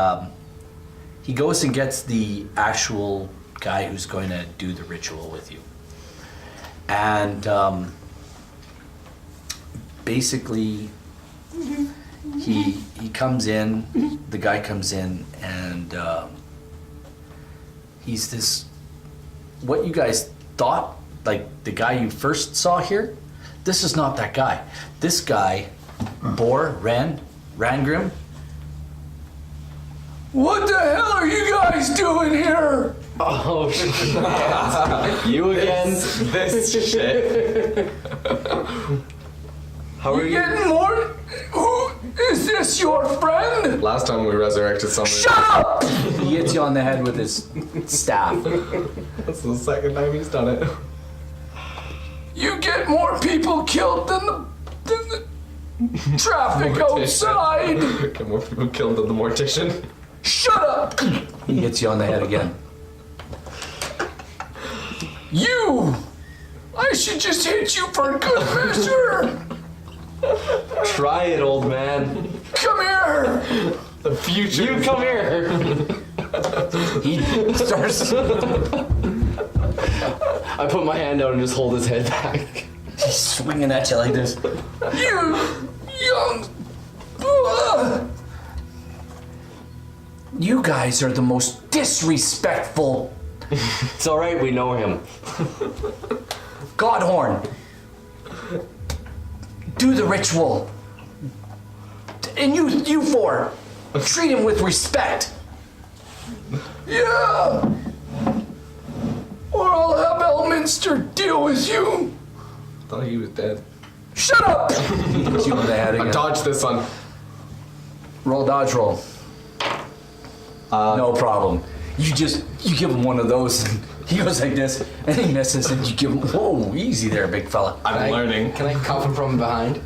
He goes and gets the actual guy who's going to do the ritual with you, and basically, he comes in. The guy comes in, and he's this. What you guys thought. Like the guy you first saw here, this is not that guy. This guy, Rangrim. What the hell are you guys doing here? Oh shit. You again? This shit. How are you? Getting more? Who is this? Your friend? Last time we resurrected someone. Shut up! He hits you on the head with his staff. That's the second time he's done it. You get more people killed than the traffic outside. Get more people killed than the mortician. Shut up! He hits you on the head again. You! I should just hit you for good measure! Try it, old man. Come here! The future. You come here. He starts. I put my hand out and just hold his head back. He's swinging at you like this. You young. You guys are the most disrespectful. It's alright, we know him. Godhorn. Do the ritual. And you four, treat him with respect. Yeah. Or I'll have Elminster deal with you. Thought he was dead. Shut up! He hits you in the head again. Dodge this one. Roll dodge roll. No problem. You give him one of those and he goes like this and he misses and you give him, whoa, easy there, big fella. I'm learning. Can I cuff him from behind?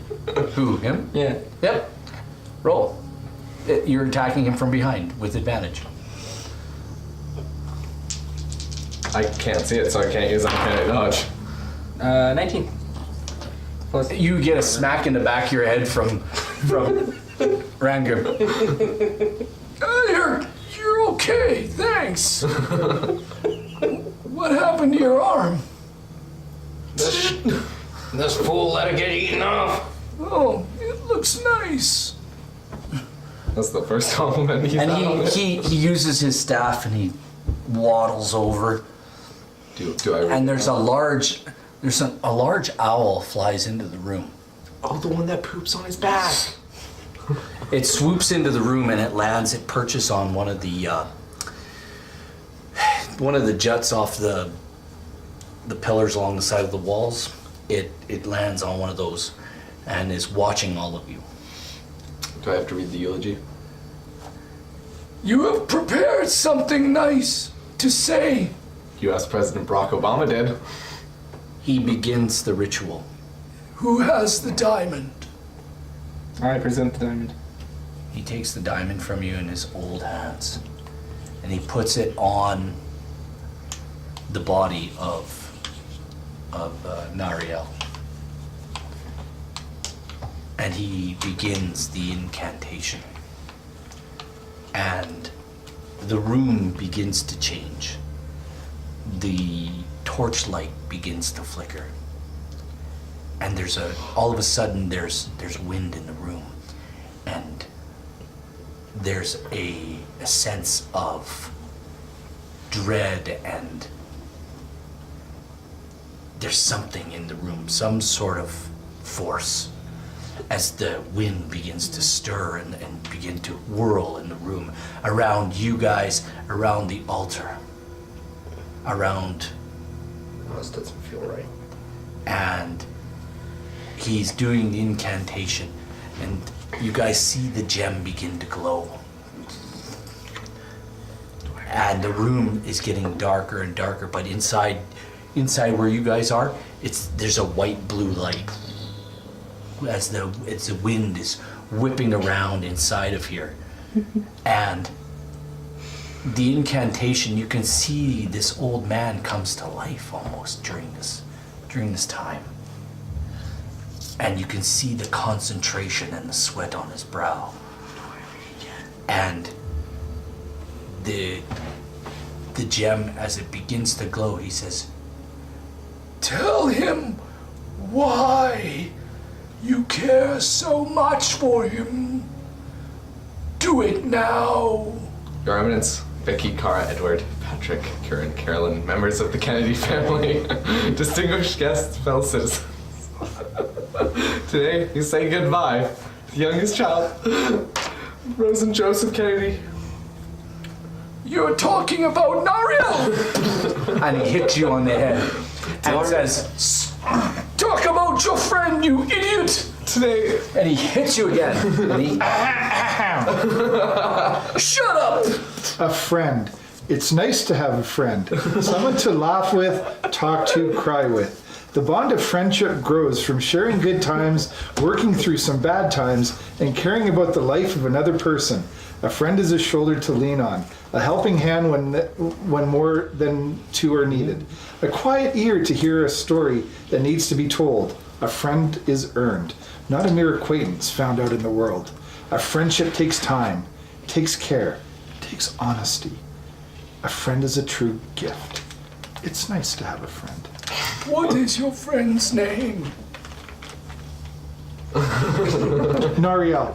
Who, him? Yeah. Yep. Roll. You're attacking him from behind with advantage. I can't see it, so I can't use uncanny dodge. 19. Plus. You get a smack in the back of your head from Rangrim. You're okay, thanks. What happened to your arm? This fool let it get eaten off. Oh, it looks nice. That's the first compliment he's And had on it. he uses his staff and he waddles over. Do I? And there's a large owl flies into the room. Oh, the one that poops on his back. It swoops into the room and it lands. It perches on one of the juts off the pillars along the side of the walls. It lands on one of those and is watching all of you. Do I have to read the eulogy? You have prepared something nice to say. U.S. President Barack Obama did. He begins the ritual. Who has the diamond? I present the diamond. He takes the diamond from you in his old hands and he puts it on the body of Nariel. And he begins the incantation. And the room begins to change. The torchlight begins to flicker. And all of a sudden there's wind in the room. And there's a sense of dread, and there's something in the room, some sort of force, as the wind begins to stir and begin to whirl in the room, around you guys, around the altar, around... Oh, this doesn't feel right. And he's doing the incantation, and you guys see the gem begin to glow. And the room is getting darker and darker, but inside where you guys are, there's a white-blue light as the wind is whipping around inside of here. And the incantation, you can see this old man comes to life almost during this time. And you can see the concentration and the sweat on his brow. And the gem, as it begins to glow, he says, Tell him why you care so much for him. Do it now. Your Eminence, Vicky, Cara, Edward, Patrick, Kieran, Carolyn, members of the Kennedy family, distinguished guests, fellow citizens. Today, you say goodbye to the youngest child, Rose and Joseph Kennedy. You're talking about Nariel! and he hits you on the head and says, Talk about your friend, you idiot! Today, and he hits you again. And he, Shut up! A friend. It's nice to have a friend. Someone to laugh with, talk to, cry with. The bond of friendship grows from sharing good times, working through some bad times, and caring about the life of another person. A friend is a shoulder to lean on, a helping hand when more than two are needed, a quiet ear to hear a story that needs to be told. A friend is earned, not a mere acquaintance found out in the world. A friendship takes time, takes care, takes honesty. A friend is a true gift. It's nice to have a friend. What is your friend's name? Nariel.